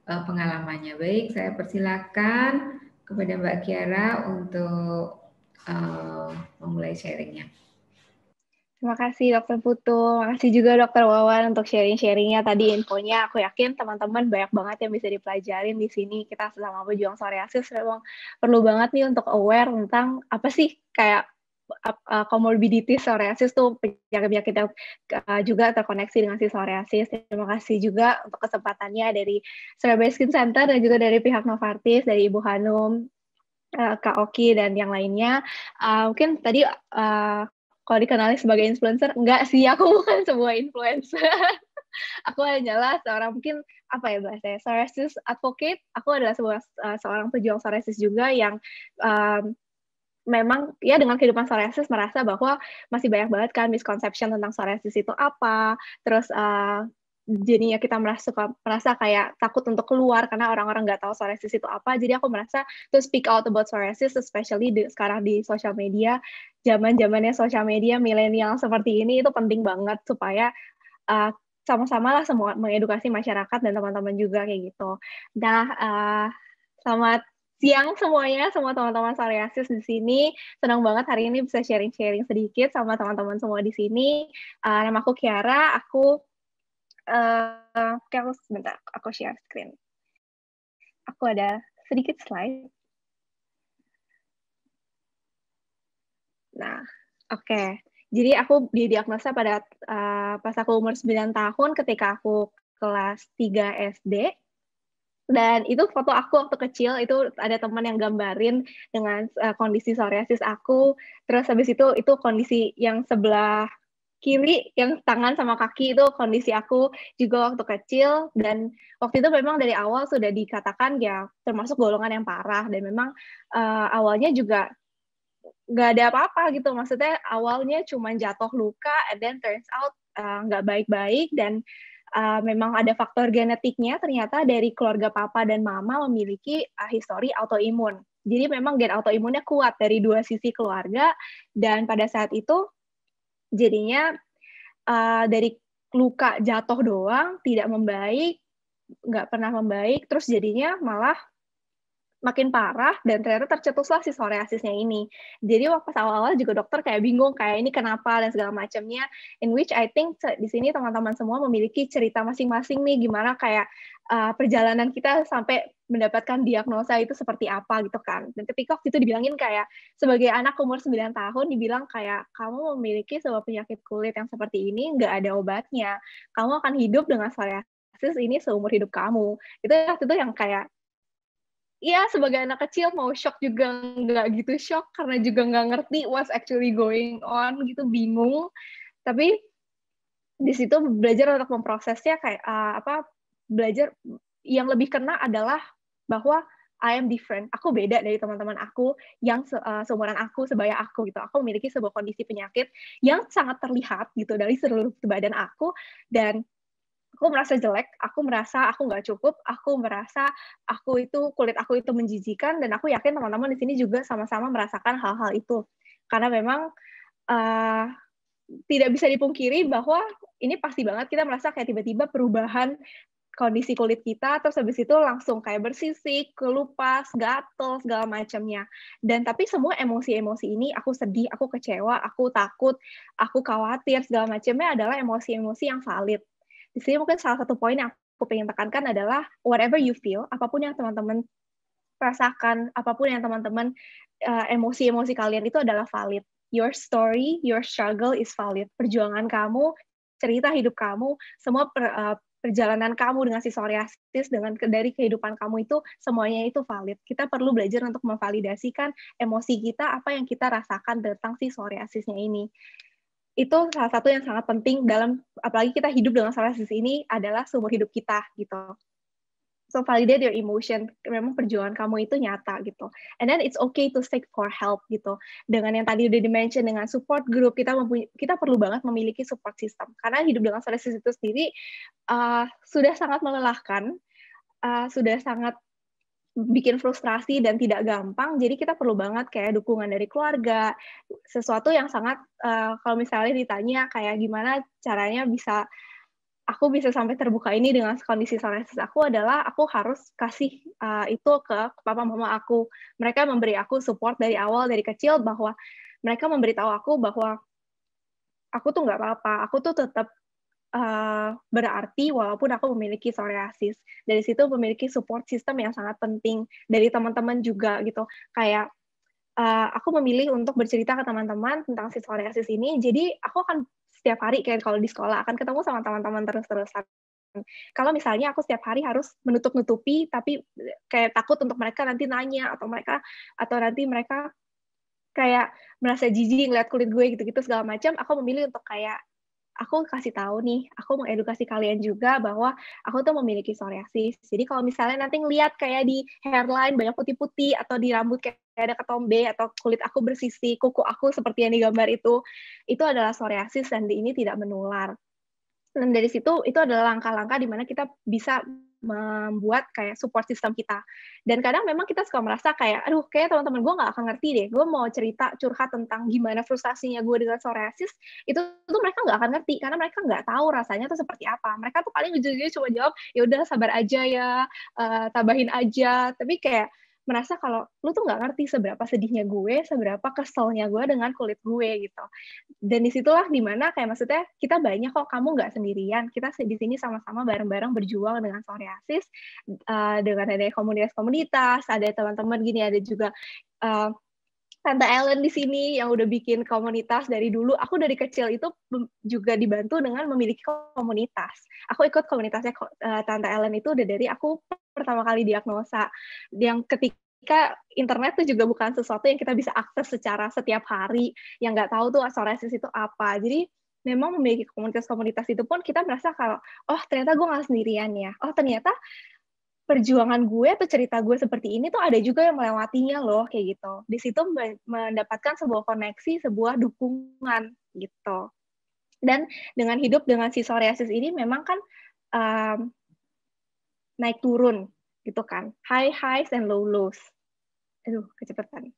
pengalamannya. Baik, saya persilakan kepada Mbak Kiara untuk memulai sharingnya. Terima kasih Dokter Putu, terima kasih juga Dokter Wawan untuk sharing-sharingnya tadi infonya. Aku yakin teman-teman banyak banget yang bisa dipelajarin di sini. Kita selama pejuang psoriasis memang perlu banget nih untuk aware tentang apa sih kayak comorbidity psoriasis tuh penyakit-penyakit yang juga terkoneksi dengan si psoriasis. Terima kasih juga untuk kesempatannya dari Surabaya Skin Center dan juga dari pihak Novartis, dari Ibu Hanum, Kak Oki dan yang lainnya. Mungkin tadi kalau dikenali sebagai influencer, enggak sih, aku bukan sebuah influencer. Aku hanyalah seorang mungkin apa ya bahasanya, psoriasis advocate. Aku adalah seorang pejuang psoriasis juga yang memang ya dengan kehidupan psoriasis merasa bahwa masih banyak banget kan misconception tentang psoriasis itu apa. Terus jadinya kita merasa kayak takut untuk keluar karena orang-orang nggak tahu psoriasis itu apa. Jadi aku merasa to speak out about psoriasis, especially sekarang di sosial media, zaman-zamannya sosial media milenial seperti ini itu penting banget supaya sama-sama lah semua mengedukasi masyarakat dan teman-teman juga kayak gitu. Nah, selamat siang semuanya, semua teman-teman psoriasis di sini. Senang banget hari ini bisa sharing-sharing sedikit sama teman-teman semua di sini. Nama aku Kiara, aku sebentar, aku share screen. Aku ada sedikit slide. Nah, oke. Jadi aku didiagnosa pada pas aku umur 9 tahun ketika aku kelas 3 SD. Dan itu foto aku waktu kecil, itu ada teman yang gambarin dengan kondisi psoriasis aku. Terus habis itu kondisi yang sebelah kiri, yang tangan sama kaki itu kondisi aku juga waktu kecil. Dan waktu itu memang dari awal sudah dikatakan ya termasuk golongan yang parah. Dan memang awalnya juga nggak ada apa-apa gitu. Maksudnya awalnya cuma jatuh luka, and then turns out nggak baik-baik, dan memang ada faktor genetiknya, ternyata dari keluarga papa dan mama memiliki histori autoimun. Jadi memang gen autoimunnya kuat dari dua sisi keluarga, dan pada saat itu jadinya dari luka jatuh doang, tidak membaik, nggak pernah membaik, terus jadinya malah makin parah, dan ternyata tercetuslah si psoriasisnya ini. Jadi waktu awal-awal juga dokter kayak bingung, kayak ini kenapa dan segala macamnya. In which I think di sini teman-teman semua memiliki cerita masing-masing nih, gimana kayak perjalanan kita sampai mendapatkan diagnosa itu seperti apa gitu kan. Dan ketika waktu itu dibilangin kayak sebagai anak umur 9 tahun dibilang kayak kamu memiliki sebuah penyakit kulit yang seperti ini, nggak ada obatnya. Kamu akan hidup dengan psoriasis ini seumur hidup kamu. Itu waktu itu yang kayak iya, sebagai anak kecil mau shock juga nggak gitu shock, karena juga nggak ngerti what's actually going on gitu, bingung. Tapi di situ belajar untuk memprosesnya kayak belajar yang lebih kena adalah bahwa I am different. Aku beda dari teman-teman aku yang seumuran aku, sebaya aku gitu. Aku memiliki sebuah kondisi penyakit yang sangat terlihat gitu dari seluruh badan aku, dan aku merasa jelek, aku merasa aku nggak cukup, aku merasa kulit aku itu menjijikan, dan aku yakin teman-teman di sini juga sama-sama merasakan hal-hal itu. Karena memang tidak bisa dipungkiri bahwa ini pasti banget kita merasa kayak tiba-tiba perubahan kondisi kulit kita, terus habis itu langsung kayak bersisik, kelupas, gatel, segala macamnya. Dan tapi semua emosi-emosi ini, aku sedih, aku kecewa, aku takut, aku khawatir, segala macamnya adalah emosi-emosi yang valid. Di sini mungkin salah satu poin yang aku pengen tekankan adalah whatever you feel, apapun yang teman-teman rasakan, apapun yang teman-teman emosi-emosi kalian itu adalah valid. Your story, your struggle is valid. Perjuangan kamu, cerita hidup kamu, semua perjalanan kamu dengan si psoriasis, dari kehidupan kamu itu semuanya itu valid. Kita perlu belajar untuk memvalidasikan emosi kita, apa yang kita rasakan tentang si psoriasisnya ini. Itu salah satu yang sangat penting dalam, apalagi kita hidup dengan psoriasis ini adalah seumur hidup kita gitu. So validate your emotion, memang perjuangan kamu itu nyata gitu. And then it's okay to seek for help gitu. Dengan yang tadi udah di-mention dengan support group, kita perlu banget memiliki support system. Karena hidup dengan psoriasis itu sendiri sudah sangat melelahkan, sudah sangat bikin frustrasi dan tidak gampang, jadi kita perlu banget kayak dukungan dari keluarga, sesuatu yang sangat, kalau misalnya ditanya kayak gimana caranya aku bisa sampai terbuka ini dengan kondisi psoriasis aku, adalah aku harus kasih itu ke papa mama aku. Mereka memberi aku support dari awal, dari kecil, bahwa mereka memberitahu aku bahwa aku tuh nggak apa-apa, aku tuh tetap berarti walaupun aku memiliki psoriasis. Dari situ memiliki support system yang sangat penting dari teman-teman juga gitu. Kayak aku memilih untuk bercerita ke teman-teman tentang si psoriasis ini. Jadi aku akan setiap hari kayak kalau di sekolah akan ketemu sama teman-teman terus-terusan. Kalau misalnya aku setiap hari harus menutup-nutupi, tapi kayak takut untuk mereka nanti nanya, atau nanti mereka kayak merasa jijik ngeliat kulit gue gitu-gitu segala macam, aku memilih untuk kayak aku kasih tahu nih, aku mengedukasi kalian juga bahwa aku tuh memiliki psoriasis. Jadi kalau misalnya nanti ngeliat kayak di hairline banyak putih-putih, atau di rambut kayak ada ketombe, atau kulit aku bersisik, kuku aku seperti yang digambar itu adalah psoriasis, dan ini tidak menular. Dan dari situ itu adalah langkah-langkah di mana kita bisa membuat kayak support system kita. Dan kadang memang kita suka merasa kayak, aduh, kayak teman-teman gue nggak akan ngerti deh, gue mau cerita curhat tentang gimana frustasinya gue dengan psoriasis, itu tuh mereka nggak akan ngerti, karena mereka nggak tahu rasanya tuh seperti apa. Mereka tuh paling ujung-ujungnya cuma jawab, ya udah sabar aja ya, tabahin aja. Tapi kayak merasa kalau lu tuh nggak ngerti seberapa sedihnya gue, seberapa keselnya gue dengan kulit gue gitu. Dan disitulah dimana kayak maksudnya kita banyak kok, kamu nggak sendirian, kita di sini sama-sama bareng-bareng berjuang dengan psoriasis, dengan ada komunitas-komunitas, ada teman-teman gini, ada juga Tante Ellen di sini yang udah bikin komunitas dari dulu. Aku dari kecil itu juga dibantu dengan memiliki komunitas. Aku ikut komunitasnya Tante Ellen itu udah dari aku pertama kali diagnosa. Yang ketika internet itu juga bukan sesuatu yang kita bisa akses secara setiap hari, yang nggak tahu tuh psoriasis itu apa. Jadi memang memiliki komunitas-komunitas itu pun kita merasa kalau, oh ternyata gue nggak sendirian ya. Oh ternyata perjuangan gue atau cerita gue seperti ini tuh ada juga yang melewatinya loh, kayak gitu. Di situ mendapatkan sebuah koneksi, sebuah dukungan gitu. Dan dengan hidup dengan si psoriasis ini memang kan naik turun gitu kan, high highs and low lows. Aduh, kecepatan.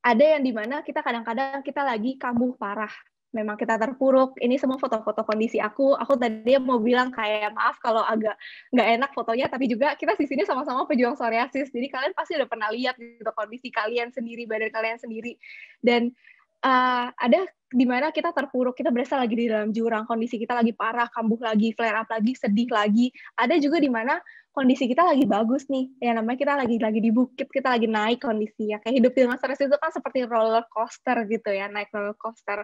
Ada yang dimana kita kadang-kadang kita lagi kambuh parah. Memang kita terpuruk. Ini semua foto-foto kondisi aku. Aku tadi mau bilang kayak maaf kalau agak nggak enak fotonya, tapi juga kita di sini sama-sama pejuang psoriasis. Jadi kalian pasti udah pernah lihat gitu kondisi kalian sendiri, badan kalian sendiri. Dan ada di mana kita terpuruk, kita berasa lagi di dalam jurang, kondisi kita lagi parah, kambuh lagi, flare up lagi, sedih lagi. Ada juga di mana kondisi kita lagi bagus nih, ya namanya kita lagi di bukit, kita lagi naik kondisi ya. Kayak hidup dengan stres itu kan seperti roller coaster gitu ya, naik roller coaster.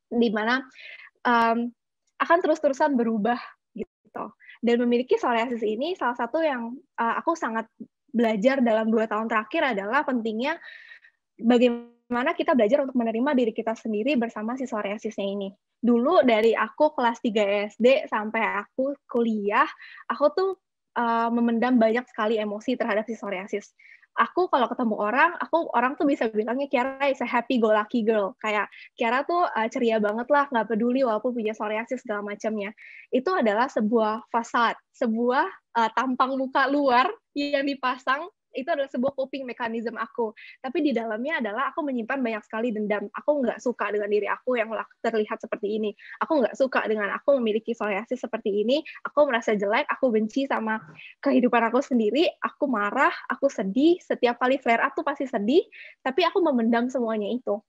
Di mana akan terus-terusan berubah gitu. Dan memiliki psoriasis ini salah satu yang aku sangat belajar dalam 2 tahun terakhir adalah pentingnya bagaimana kita belajar untuk menerima diri kita sendiri bersama si psoriasisnya ini. Dulu dari aku kelas 3 SD sampai aku kuliah, aku tuh memendam banyak sekali emosi terhadap si psoriasis. Aku kalau ketemu orang tuh bisa bilangnya Kiara is a happy go lucky girl. Kayak Kiara tuh ceria banget lah, nggak peduli walaupun punya psoriasis segala macamnya. Itu adalah sebuah fasad, sebuah tampang muka luar yang dipasang. Itu adalah sebuah coping mechanism aku. Tapi di dalamnya adalah aku menyimpan banyak sekali dendam. Aku nggak suka dengan diri aku yang terlihat seperti ini. Aku nggak suka dengan aku memiliki psoriasis seperti ini. Aku merasa jelek, aku benci sama kehidupan aku sendiri. Aku marah, aku sedih. Setiap kali flare up tuh pasti sedih. Tapi aku memendam semuanya itu.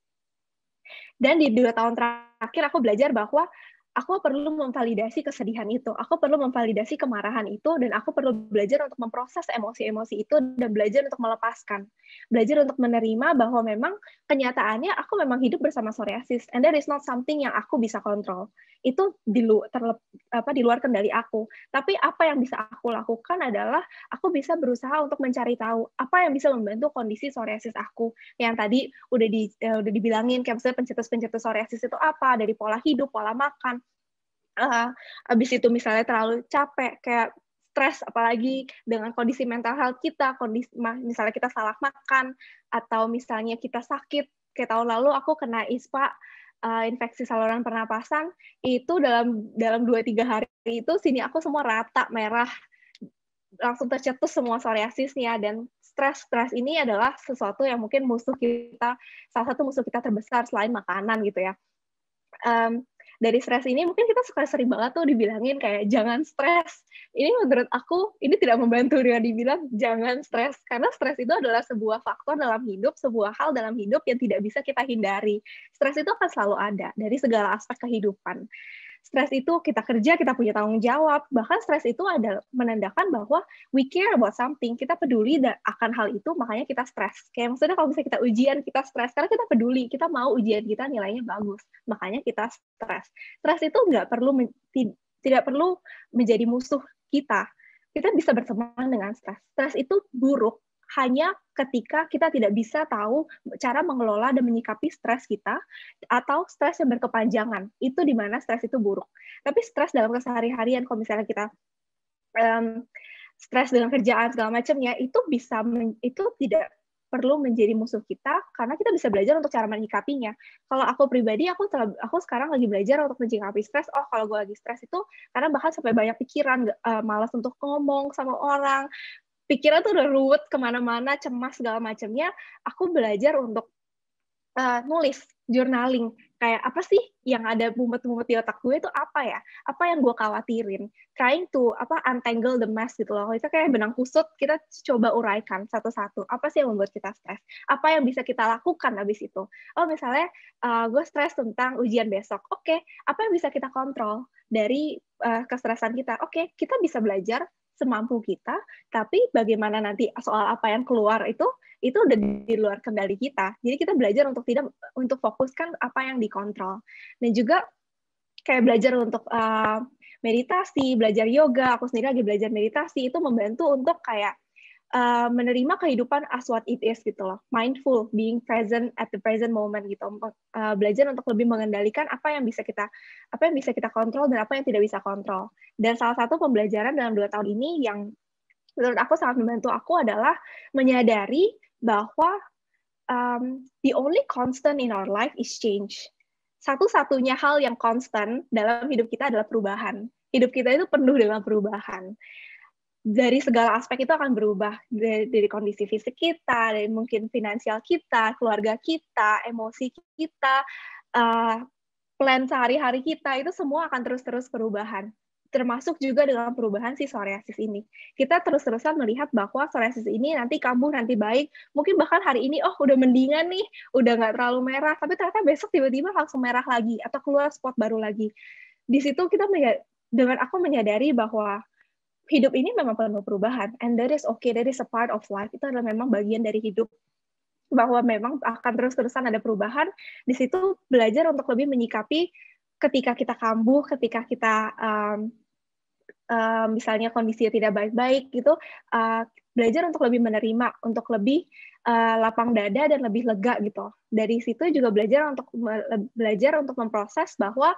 Dan di 2 tahun terakhir aku belajar bahwa aku perlu memvalidasi kesedihan itu, aku perlu memvalidasi kemarahan itu, dan aku perlu belajar untuk memproses emosi-emosi itu dan belajar untuk melepaskan. Belajar untuk menerima bahwa memang kenyataannya aku memang hidup bersama psoriasis, and that is not something yang aku bisa kontrol. Itu di luar kendali aku. Tapi apa yang bisa aku lakukan adalah aku bisa berusaha untuk mencari tahu apa yang bisa membantu kondisi psoriasis aku. Yang tadi udah dibilangin, kayak misalnya pencetus-pencetus psoriasis itu apa, dari pola hidup, pola makan. Habis itu misalnya terlalu capek, kayak stres, apalagi dengan kondisi mental health kita, misalnya kita salah makan, atau misalnya kita sakit. Kayak tahun lalu aku kena ISPA, infeksi saluran pernapasan, itu dalam 2-3 hari itu sini aku semua rata, merah, langsung tercetus semua psoriasisnya. Dan stres ini adalah sesuatu yang mungkin salah satu musuh kita terbesar selain makanan gitu ya. Dari stres ini mungkin kita sering banget tuh dibilangin kayak jangan stres. Ini menurut aku ini tidak membantu dengan dibilang jangan stres, karena stres itu adalah sebuah faktor dalam hidup, sebuah hal dalam hidup yang tidak bisa kita hindari. Stres itu akan selalu ada dari segala aspek kehidupan. Stres itu kita kerja, kita punya tanggung jawab. Bahkan stres itu adalah menandakan bahwa we care about something. Kita peduli akan hal itu, makanya kita stres. Kayak maksudnya kalau misalnya kita ujian, kita stres karena kita peduli, kita mau ujian kita nilainya bagus. Makanya kita stres. Stres itu tidak perlu menjadi musuh kita. Kita bisa berteman dengan stres. Stres itu buruk hanya ketika kita tidak bisa tahu cara mengelola dan menyikapi stres kita, atau stres yang berkepanjangan. Itu di mana stres itu buruk. Tapi stres dalam kesehari-harian, kalau misalnya kita stres dengan kerjaan segala macamnya, itu tidak perlu menjadi musuh kita, karena kita bisa belajar untuk cara menyikapinya. Kalau aku pribadi, aku sekarang lagi belajar untuk menyikapi stres. Oh, kalau gue lagi stres itu, karena bahkan sampai banyak pikiran, malas untuk ngomong sama orang, pikiran tuh udah ruwet kemana-mana, cemas segala macamnya. Aku belajar untuk nulis, journaling. Kayak apa sih yang ada mumet-mumet di otak gue itu apa ya? Apa yang gue khawatirin? Trying to untangle the mess gitu loh. Itu kayak benang kusut, kita coba uraikan satu-satu. Apa sih yang membuat kita stres? Apa yang bisa kita lakukan habis itu? Oh, misalnya gue stres tentang ujian besok. Oke, apa yang bisa kita kontrol dari kestresan kita? Oke, kita bisa belajar semampu kita, tapi bagaimana nanti soal apa yang keluar itu udah di luar kendali kita. Jadi kita belajar untuk fokuskan apa yang dikontrol. Dan juga kayak belajar untuk meditasi, belajar yoga, aku sendiri lagi belajar meditasi, itu membantu untuk kayak menerima kehidupan as what it is gitu loh, mindful, being present at the present moment gitu, belajar untuk lebih mengendalikan apa yang bisa kita kontrol dan apa yang tidak bisa kontrol. Dan salah satu pembelajaran dalam 2 tahun ini yang menurut aku sangat membantu aku adalah menyadari bahwa the only constant in our life is change. Satu-satunya hal yang konstan dalam hidup kita adalah perubahan. Hidup kita itu penuh dengan perubahan. Dari segala aspek itu akan berubah, dari kondisi fisik kita, dari mungkin finansial kita, keluarga kita, emosi kita, plan sehari-hari kita, itu semua akan terus-terus perubahan. Termasuk juga dengan perubahan si psoriasis ini. Kita terus-terusan melihat bahwa psoriasis ini nanti kambuh, nanti baik, mungkin bahkan hari ini, udah mendingan nih, udah nggak terlalu merah, tapi ternyata besok tiba-tiba langsung merah lagi, atau keluar spot baru lagi. Di situ dengan aku menyadari bahwa hidup ini memang penuh perubahan, and that is okay, that is a part of life. Itu adalah memang bagian dari hidup, bahwa memang akan terus-terusan ada perubahan. Di situ belajar untuk lebih menyikapi ketika kita kambuh, ketika kita misalnya kondisinya tidak baik-baik gitu, belajar untuk lebih menerima, untuk lebih lapang dada dan lebih lega gitu. Dari situ juga belajar untuk memproses bahwa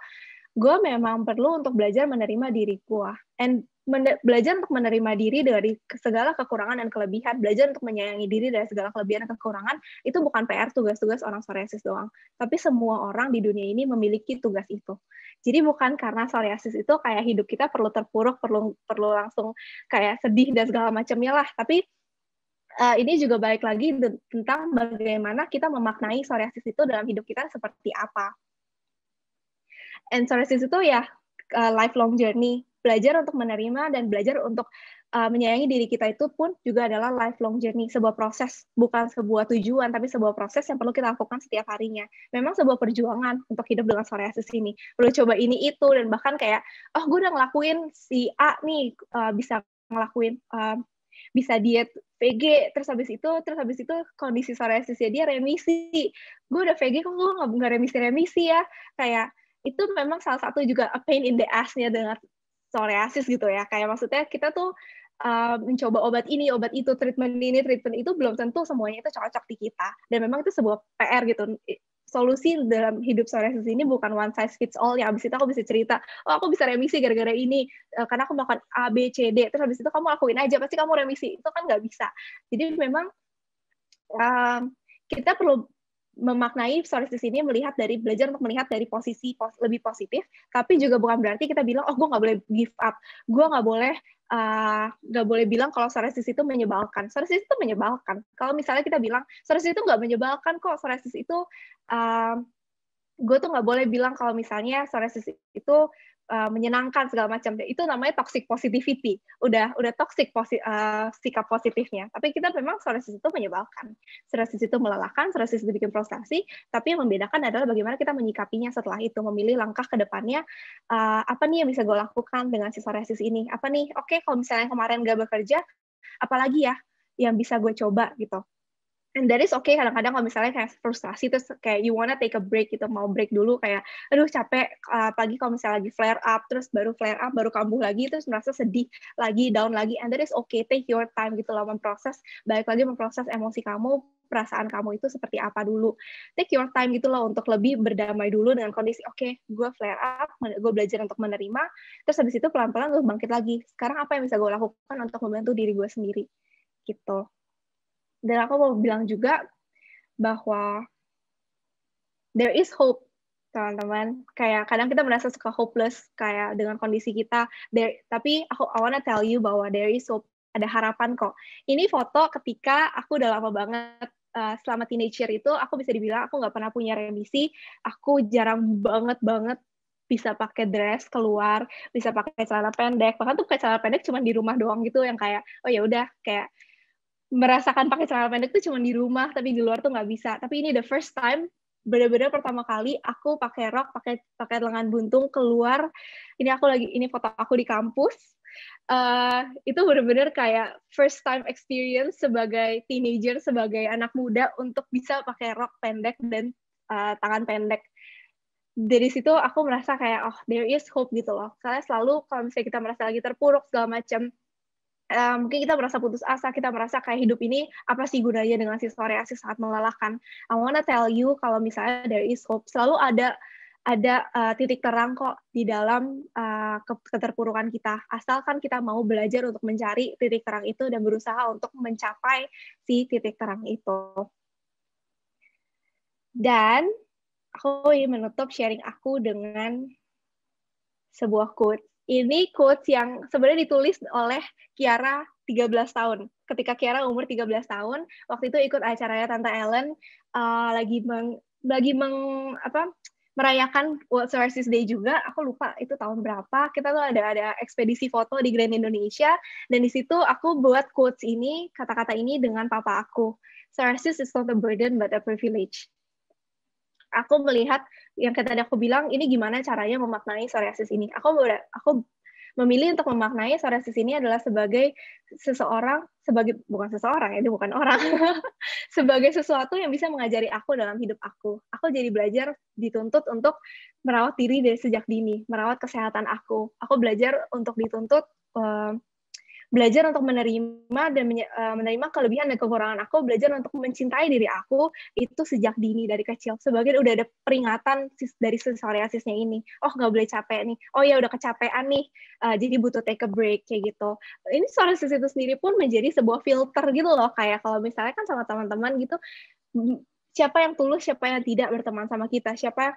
gue memang perlu untuk belajar menerima diri gue, and belajar untuk menerima diri dari segala kekurangan dan kelebihan, belajar untuk menyayangi diri dari segala kelebihan dan kekurangan, itu bukan PR tugas-tugas orang psoriasis doang, tapi semua orang di dunia ini memiliki tugas itu. Jadi bukan karena psoriasis itu kayak hidup kita perlu terpuruk, perlu langsung kayak sedih dan segala macamnya lah, tapi ini juga balik lagi tentang bagaimana kita memaknai psoriasis itu dalam hidup kita seperti apa. And psoriasis itu ya lifelong journey, belajar untuk menerima dan belajar untuk menyayangi diri kita itu pun juga adalah lifelong journey, sebuah proses, bukan sebuah tujuan, tapi sebuah proses yang perlu kita lakukan setiap harinya. Memang sebuah perjuangan untuk hidup dengan psoriasis ini. Perlu coba ini itu, dan bahkan kayak, gue udah ngelakuin si A nih, bisa ngelakuin, bisa diet VG, terus habis itu kondisi psoriasisnya dia remisi. Gue udah VG kok gue nggak remisi ya, kayak itu memang salah satu juga a pain in the ass-nya dengan psoriasis gitu ya. Kayak maksudnya kita tuh mencoba obat ini, obat itu, treatment ini, treatment itu, belum tentu semuanya itu cocok di kita. Dan memang itu sebuah PR gitu. Solusi dalam hidup psoriasis ini bukan one size fits all. Ya abis itu aku bisa cerita, aku bisa remisi gara-gara ini, karena aku melakukan A, B, C, D. Terus abis itu kamu lakuin aja, pasti kamu remisi. Itu kan nggak bisa. Jadi memang kita perlu memaknai psoriasis ini belajar untuk melihat dari posisi lebih positif, tapi juga bukan berarti kita bilang, gue nggak boleh give up, gue nggak boleh bilang kalau psoriasis itu menyebalkan. Psoriasis itu menyebalkan. Kalau misalnya kita bilang psoriasis itu nggak menyebalkan kok, psoriasis itu gue tuh nggak boleh bilang kalau misalnya psoriasis itu menyenangkan segala macam. Itu namanya toxic positivity. Udah toxic sikap positifnya. Tapi kita memang psoriasis itu menyebalkan. Psoriasis itu melelahkan, psoriasis itu bikin frustasi, tapi yang membedakan adalah bagaimana kita menyikapinya setelah itu, memilih langkah ke depannya, apa nih yang bisa gue lakukan dengan si psoriasis ini? Apa nih? Oke, kalau misalnya kemarin nggak bekerja, apalagi ya yang bisa gue coba gitu. And that is okay, kadang-kadang kalau misalnya kayak frustrasi, terus kayak you wanna take a break gitu, mau break dulu, kayak aduh capek, apalagi kalau misalnya lagi flare up, terus baru flare up, baru kambuh lagi, terus merasa sedih lagi, down lagi, and that is okay, take your time gitu loh, balik lagi memproses emosi kamu, perasaan kamu itu seperti apa dulu. Take your time gitu loh, untuk lebih berdamai dulu dengan kondisi, oke, gue flare up, gue belajar untuk menerima, terus habis itu pelan-pelan gue bangkit lagi. Sekarang apa yang bisa gue lakukan untuk membantu diri gue sendiri, gitu. Dan aku mau bilang juga bahwa there is hope, teman-teman. Kayak kadang kita merasa suka hopeless kayak dengan kondisi kita. Tapi I wanna tell you bahwa there is hope, ada harapan kok. Ini foto ketika aku udah lama banget selama teenager itu, aku bisa dibilang aku nggak pernah punya remisi. Aku jarang banget bisa pakai dress keluar, bisa pakai celana pendek. Bahkan tuh pakai celana pendek cuma di rumah doang gitu, yang kayak oh ya udah, kayak merasakan pakai celana pendek tuh cuma di rumah, tapi di luar tuh nggak bisa. Tapi ini the first time, benar-benar pertama kali aku pakai rok, pakai lengan buntung keluar. Ini foto aku di kampus, itu benar-benar kayak first time experience sebagai teenager, sebagai anak muda untuk bisa pakai rok pendek dan tangan pendek. Dari situ aku merasa kayak, oh, there is hope gitu loh. Karena selalu kalau misalnya kita merasa lagi terpuruk segala macam, mungkin kita merasa putus asa, kita merasa kayak hidup ini apa sih gunanya dengan si psoriasis sangat melelahkan. I wanna tell you kalau misalnya there is hope, selalu ada titik terang kok di dalam keterpurukan kita. Asalkan kita mau belajar untuk mencari titik terang itu dan berusaha untuk mencapai si titik terang itu. Dan aku ingin menutup sharing aku dengan sebuah quote. Ini quote yang sebenarnya ditulis oleh Kiara 13 tahun. Ketika Kiara umur 13 tahun, waktu itu ikut acaranya Tante Ellen, merayakan World Psoriasis Day juga. Aku lupa itu tahun berapa. Kita tuh ada ekspedisi foto di Grand Indonesia, dan di situ aku buat quotes ini, kata-kata ini dengan papa aku. Psoriasis is not a burden but a privilege. Aku melihat yang tadi aku bilang, ini gimana caranya memaknai psoriasis ini. Aku memilih untuk memaknai psoriasis ini adalah sebagai seseorang, bukan seseorang, ini bukan orang, sebagai sesuatu yang bisa mengajari aku dalam hidup aku. Aku jadi belajar dituntut untuk merawat diri dari sejak dini, merawat kesehatan aku. Aku belajar untuk dituntut belajar untuk menerima dan menerima kelebihan dan kekurangan aku, belajar untuk mencintai diri aku itu sejak dini dari kecil. Sebagai udah ada peringatan dari psoriasisnya ini. Oh, nggak boleh capek nih. Oh ya udah kecapean nih. Jadi butuh take a break kayak gitu. Ini psoriasis itu sendiri pun menjadi sebuah filter gitu loh. Kayak kalau misalnya kan sama teman-teman gitu, siapa yang tulus, siapa yang tidak berteman sama kita, siapa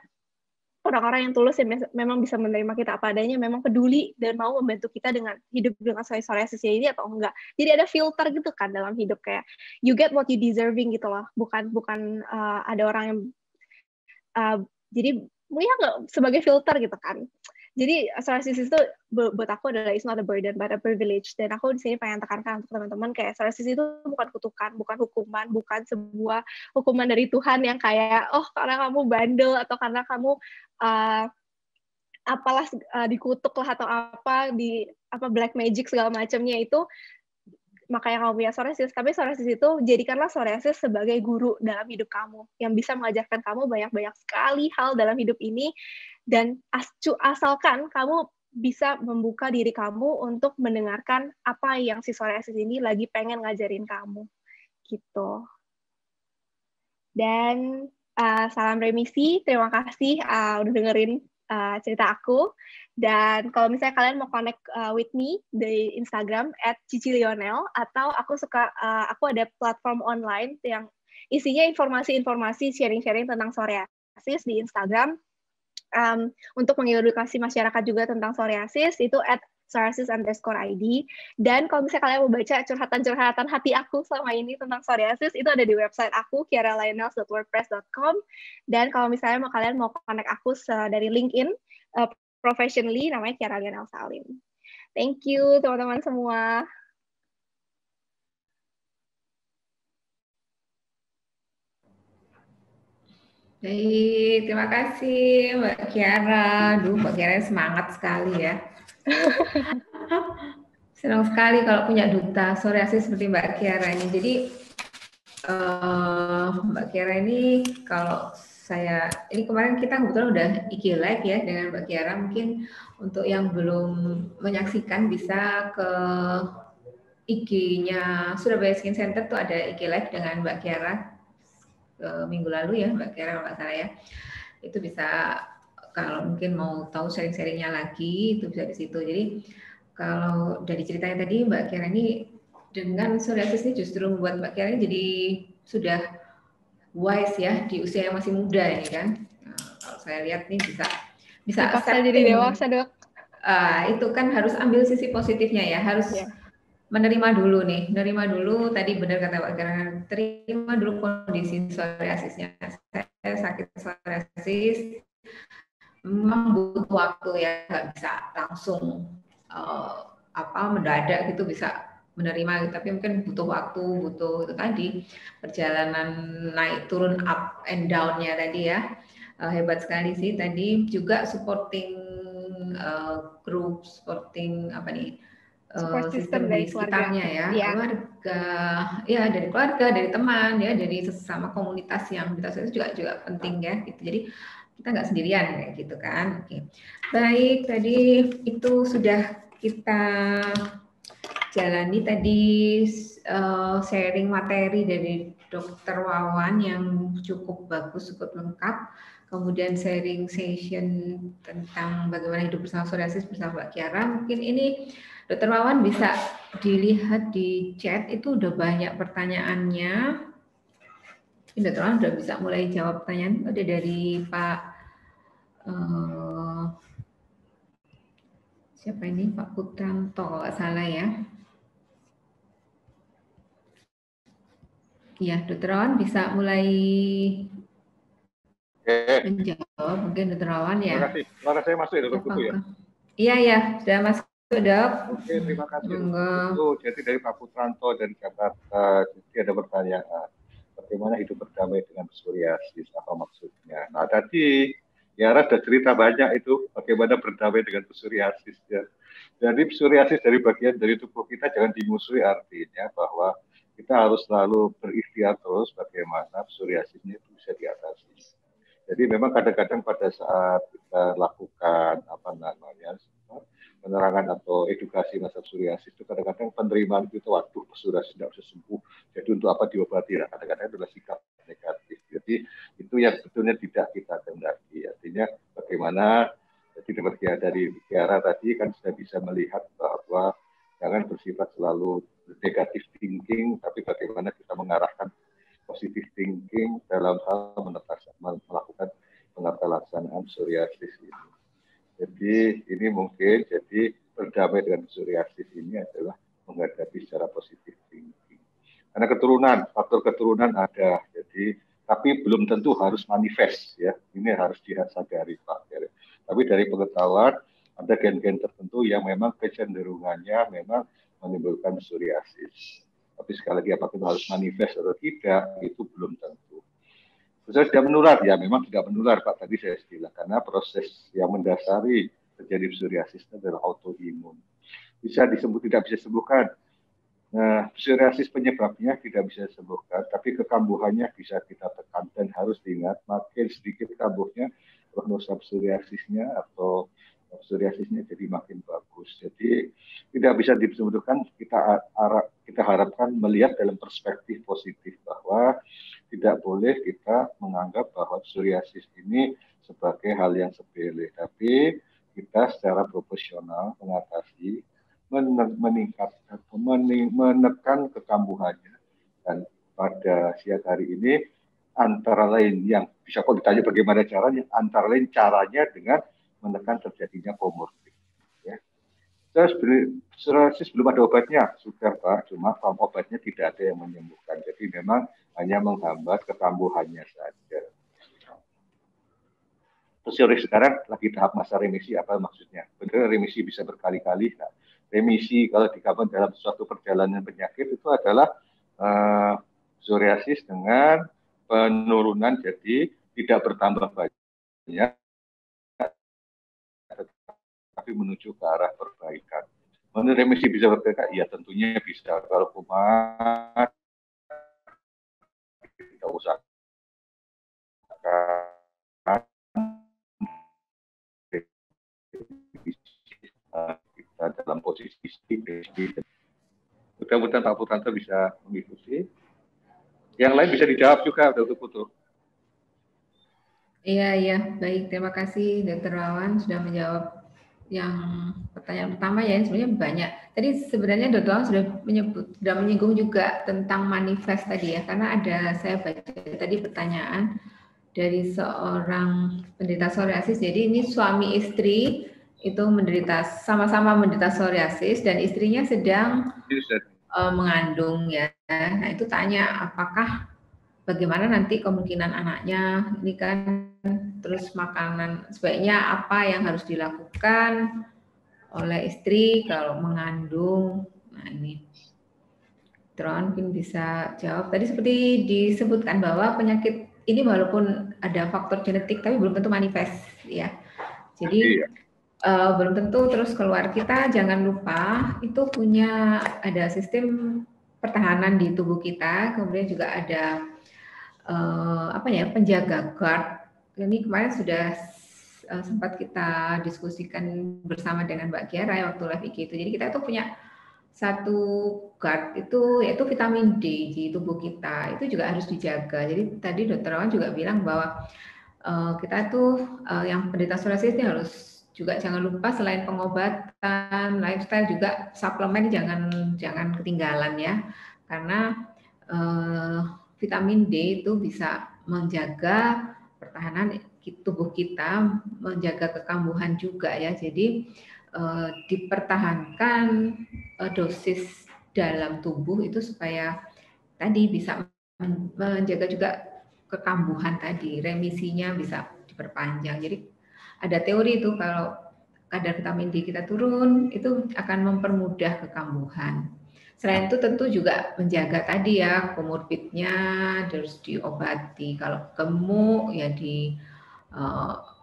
orang-orang yang tulus yang memang bisa menerima kita apa adanya, memang peduli dan mau membantu kita dengan hidup dengan psoriasis ini atau enggak. Jadi ada filter gitu kan dalam hidup, kayak you get what you deserving gitu loh. Bukan ada orang yang jadi ya nggak sebagai filter gitu kan. Jadi psoriasis itu buat aku adalah it's not a burden but a privilege. Dan aku di sini pengen tekankan untuk teman-teman kayak psoriasis itu bukan kutukan, bukan hukuman, bukan sebuah hukuman dari Tuhan yang kayak oh karena kamu bandel atau karena kamu apalah dikutuk lah atau apa black magic segala macamnya itu makanya kamu punya psoriasis. Tapi psoriasis itu jadikanlah psoriasis sebagai guru dalam hidup kamu yang bisa mengajarkan kamu banyak-banyak sekali hal dalam hidup ini. Dan asalkan kamu bisa membuka diri kamu untuk mendengarkan apa yang si psoriasis ini lagi pengen ngajarin kamu gitu. Dan salam remisi, terima kasih udah dengerin cerita aku. Dan kalau misalnya kalian mau connect with me di Instagram @cicilionel, atau aku ada platform online yang isinya informasi-informasi sharing-sharing tentang psoriasis di Instagram. Untuk mengedukasi masyarakat juga tentang psoriasis itu @psoriasis_id. Dan kalau misalnya kalian mau baca curhatan-curhatan hati aku selama ini tentang psoriasis, itu ada di website aku kiaralionels.wordpress.com. Dan kalau misalnya kalian mau connect aku dari LinkedIn professionally, namanya Kiara Lionel Salim. Thank you teman-teman semua. Baik, terima kasih Mbak Kiara. Duh, Mbak Kiara semangat sekali ya. Senang sekali kalau punya duta psoriasis seperti Mbak Kiara ini. Jadi Mbak Kiara ini kalau ini kemarin kita kebetulan udah IG Live ya dengan Mbak Kiara. Mungkin untuk yang belum menyaksikan bisa ke IG-nya Surabaya Skin Center tuh ada IG Live dengan Mbak Kiara. Minggu lalu ya Mbak Kiara kalau nggak salah ya, itu bisa kalau mungkin mau tahu sharing-sharingnya lagi itu bisa di situ. Jadi kalau dari ceritanya tadi Mbak Kiara ini dengan psoriasis ini justru membuat Mbak Kiara ini jadi sudah wise ya di usia yang masih muda ini kan. Nah, kalau saya lihat nih bisa accepting, jadi dewasa Dok. Itu kan harus ambil sisi positifnya ya, harus menerima dulu tadi benar kata Pak Kiara, terima dulu kondisi psoriasisnya. Saya sakit psoriasis memang butuh waktu ya, nggak bisa langsung mendadak gitu bisa menerima, tapi mungkin butuh waktu, butuh itu tadi perjalanan naik turun up and down-nya tadi ya. Hebat sekali sih tadi juga supporting group, supporting sistem di sekitarnya ya, keluarga, ya dari keluarga, dari teman, ya dari sesama komunitas yang itu juga penting ya, gitu. Jadi kita nggak sendirian kayak gitu kan. Oke. Baik, tadi itu sudah kita jalani tadi sharing materi dari Dr. Wawan yang cukup bagus, cukup lengkap. Kemudian sharing session tentang bagaimana hidup bersama psoriasis bersama Mbak Kiara. Mungkin ini Dr. Wawan bisa dilihat di chat, itu udah banyak pertanyaannya. Ini Dr. Wawan udah bisa mulai jawab pertanyaan. Ada dari Pak siapa ini, Pak Putranto kalau nggak salah ya. Iya, Dr. Wawan bisa mulai menjawab, mungkin Dr. Wawan ya. Terima kasih. Suara saya masuk ya, Dr. Putu ya? Iya, sudah masuk, Dok. Oke, terima kasih. Jadi dari Pak Putranto dari Jakarta, jadi ada pertanyaan, bagaimana hidup berdamai dengan psoriasis, apa maksudnya? Nah, tadi Kiara sudah cerita banyak itu, bagaimana berdamai dengan psoriasis ya. Jadi psoriasis dari bagian dari tubuh kita jangan dimusuhi, artinya bahwa kita harus selalu berikhtiar terus bagaimana psoriasisnya itu bisa diatasi. Jadi memang kadang-kadang pada saat kita lakukan penerangan atau edukasi masalah psoriasis itu kadang-kadang penerimaan itu waduh psoriasis tidak bisa sembuh, jadi untuk apa diobati? Nah, kadang-kadang adalah sikap negatif. Jadi itu yang sebetulnya tidak kita kendaki. Artinya bagaimana jadi dari Kiara tadi kan sudah bisa melihat bahwa jangan bersifat selalu negatif thinking, tapi bagaimana kita mengarahkan positive thinking dalam hal melakukan penata laksanaan psoriasis ini. Jadi ini mungkin berdamai dengan psoriasis ini adalah menghadapi secara positif thinking. Karena faktor keturunan ada, jadi tapi belum tentu harus manifest ya. Ini harus disadari Pak. Tapi dari pengetahuan ada gen-gen tertentu yang memang kecenderungannya memang menimbulkan psoriasis. Tapi sekali lagi apakah itu harus manifest atau tidak, itu belum tentu. Psoriasis tidak menular, ya memang tidak menular Pak, tadi saya bilang, karena proses yang mendasari terjadi psoriasis adalah autoimun. Bisa tidak bisa disembuhkan. Nah, psoriasis penyebabnya tidak bisa disembuhkan, tapi kekambuhannya bisa kita tekan, dan harus diingat, makin sedikit kambuhnya, prognosa psoriasisnya atau psoriasisnya jadi makin bagus. Jadi tidak bisa disembuhkan, kita harapkan melihat dalam perspektif positif bahwa tidak boleh kita menganggap bahwa psoriasis ini sebagai hal yang sepele, tapi kita secara profesional mengatasi, meningkatkan, menekan kekambuhannya. Dan pada siang hari ini antara lain yang bisa kalau ditanya bagaimana caranya, antara lain caranya dengan menekan terjadinya komorbid. Ya. Psoriasis belum ada obatnya, sudah Pak, cuma obatnya tidak ada yang menyembuhkan. Jadi memang hanya menghambat kekambuhannya saja. Psoriasis sekarang lagi tahap masa remisi, apa maksudnya? Benar remisi bisa berkali-kali. Nah, remisi kalau dikatakan dalam suatu perjalanan penyakit itu adalah psoriasis dengan penurunan, jadi tidak bertambah banyak, tapi menuju ke arah perbaikan. Menurut remisi bisa berbeda? Ya tentunya bisa. Kalau kumat, kita usahakan kita dalam posisi stability. Mudah-mudahan Pak Putranto bisa mengikuti. Yang lain bisa dijawab juga, Dr. Putu. Iya, baik. Terima kasih Dr. Wawan sudah menjawab yang pertanyaan pertama ya. Sebenarnya banyak. Tadi sebenarnya Dr. Wawan sudah menyinggung juga tentang manifest tadi ya, karena saya baca tadi pertanyaan dari seorang penderita psoriasis. Jadi ini suami istri itu sama-sama menderita psoriasis dan istrinya sedang mengandung ya. Nah itu tanya bagaimana nanti kemungkinan anaknya ini kan, terus makanan sebaiknya apa yang harus dilakukan oleh istri kalau mengandung. Nah ini Tron mungkin bisa jawab. Tadi seperti disebutkan bahwa penyakit ini walaupun ada faktor genetik tapi belum tentu manifest ya. Jadi belum tentu terus keluar. Kita jangan lupa itu punya ada sistem pertahanan di tubuh kita, kemudian juga ada apa ya, penjaga guard. Ini kemarin sudah sempat kita diskusikan bersama dengan Mbak Kiara waktu live IG itu. Jadi kita itu punya satu guard itu yaitu vitamin D di tubuh kita. Itu juga harus dijaga. Jadi tadi Dokter Awan juga bilang bahwa kita tuh yang penderita psoriasis ini harus juga jangan lupa selain pengobatan, lifestyle juga suplemen jangan ketinggalan ya, karena vitamin D itu bisa menjaga pertahanan tubuh kita, menjaga kekambuhan juga ya. Jadi dipertahankan dosis dalam tubuh itu supaya tadi bisa menjaga juga kekambuhan tadi, remisinya bisa diperpanjang. Jadi ada teori itu kalau kadar vitamin D kita turun itu akan mempermudah kekambuhan. Selain itu tentu juga menjaga tadi ya komorbidnya harus diobati. Kalau gemuk ya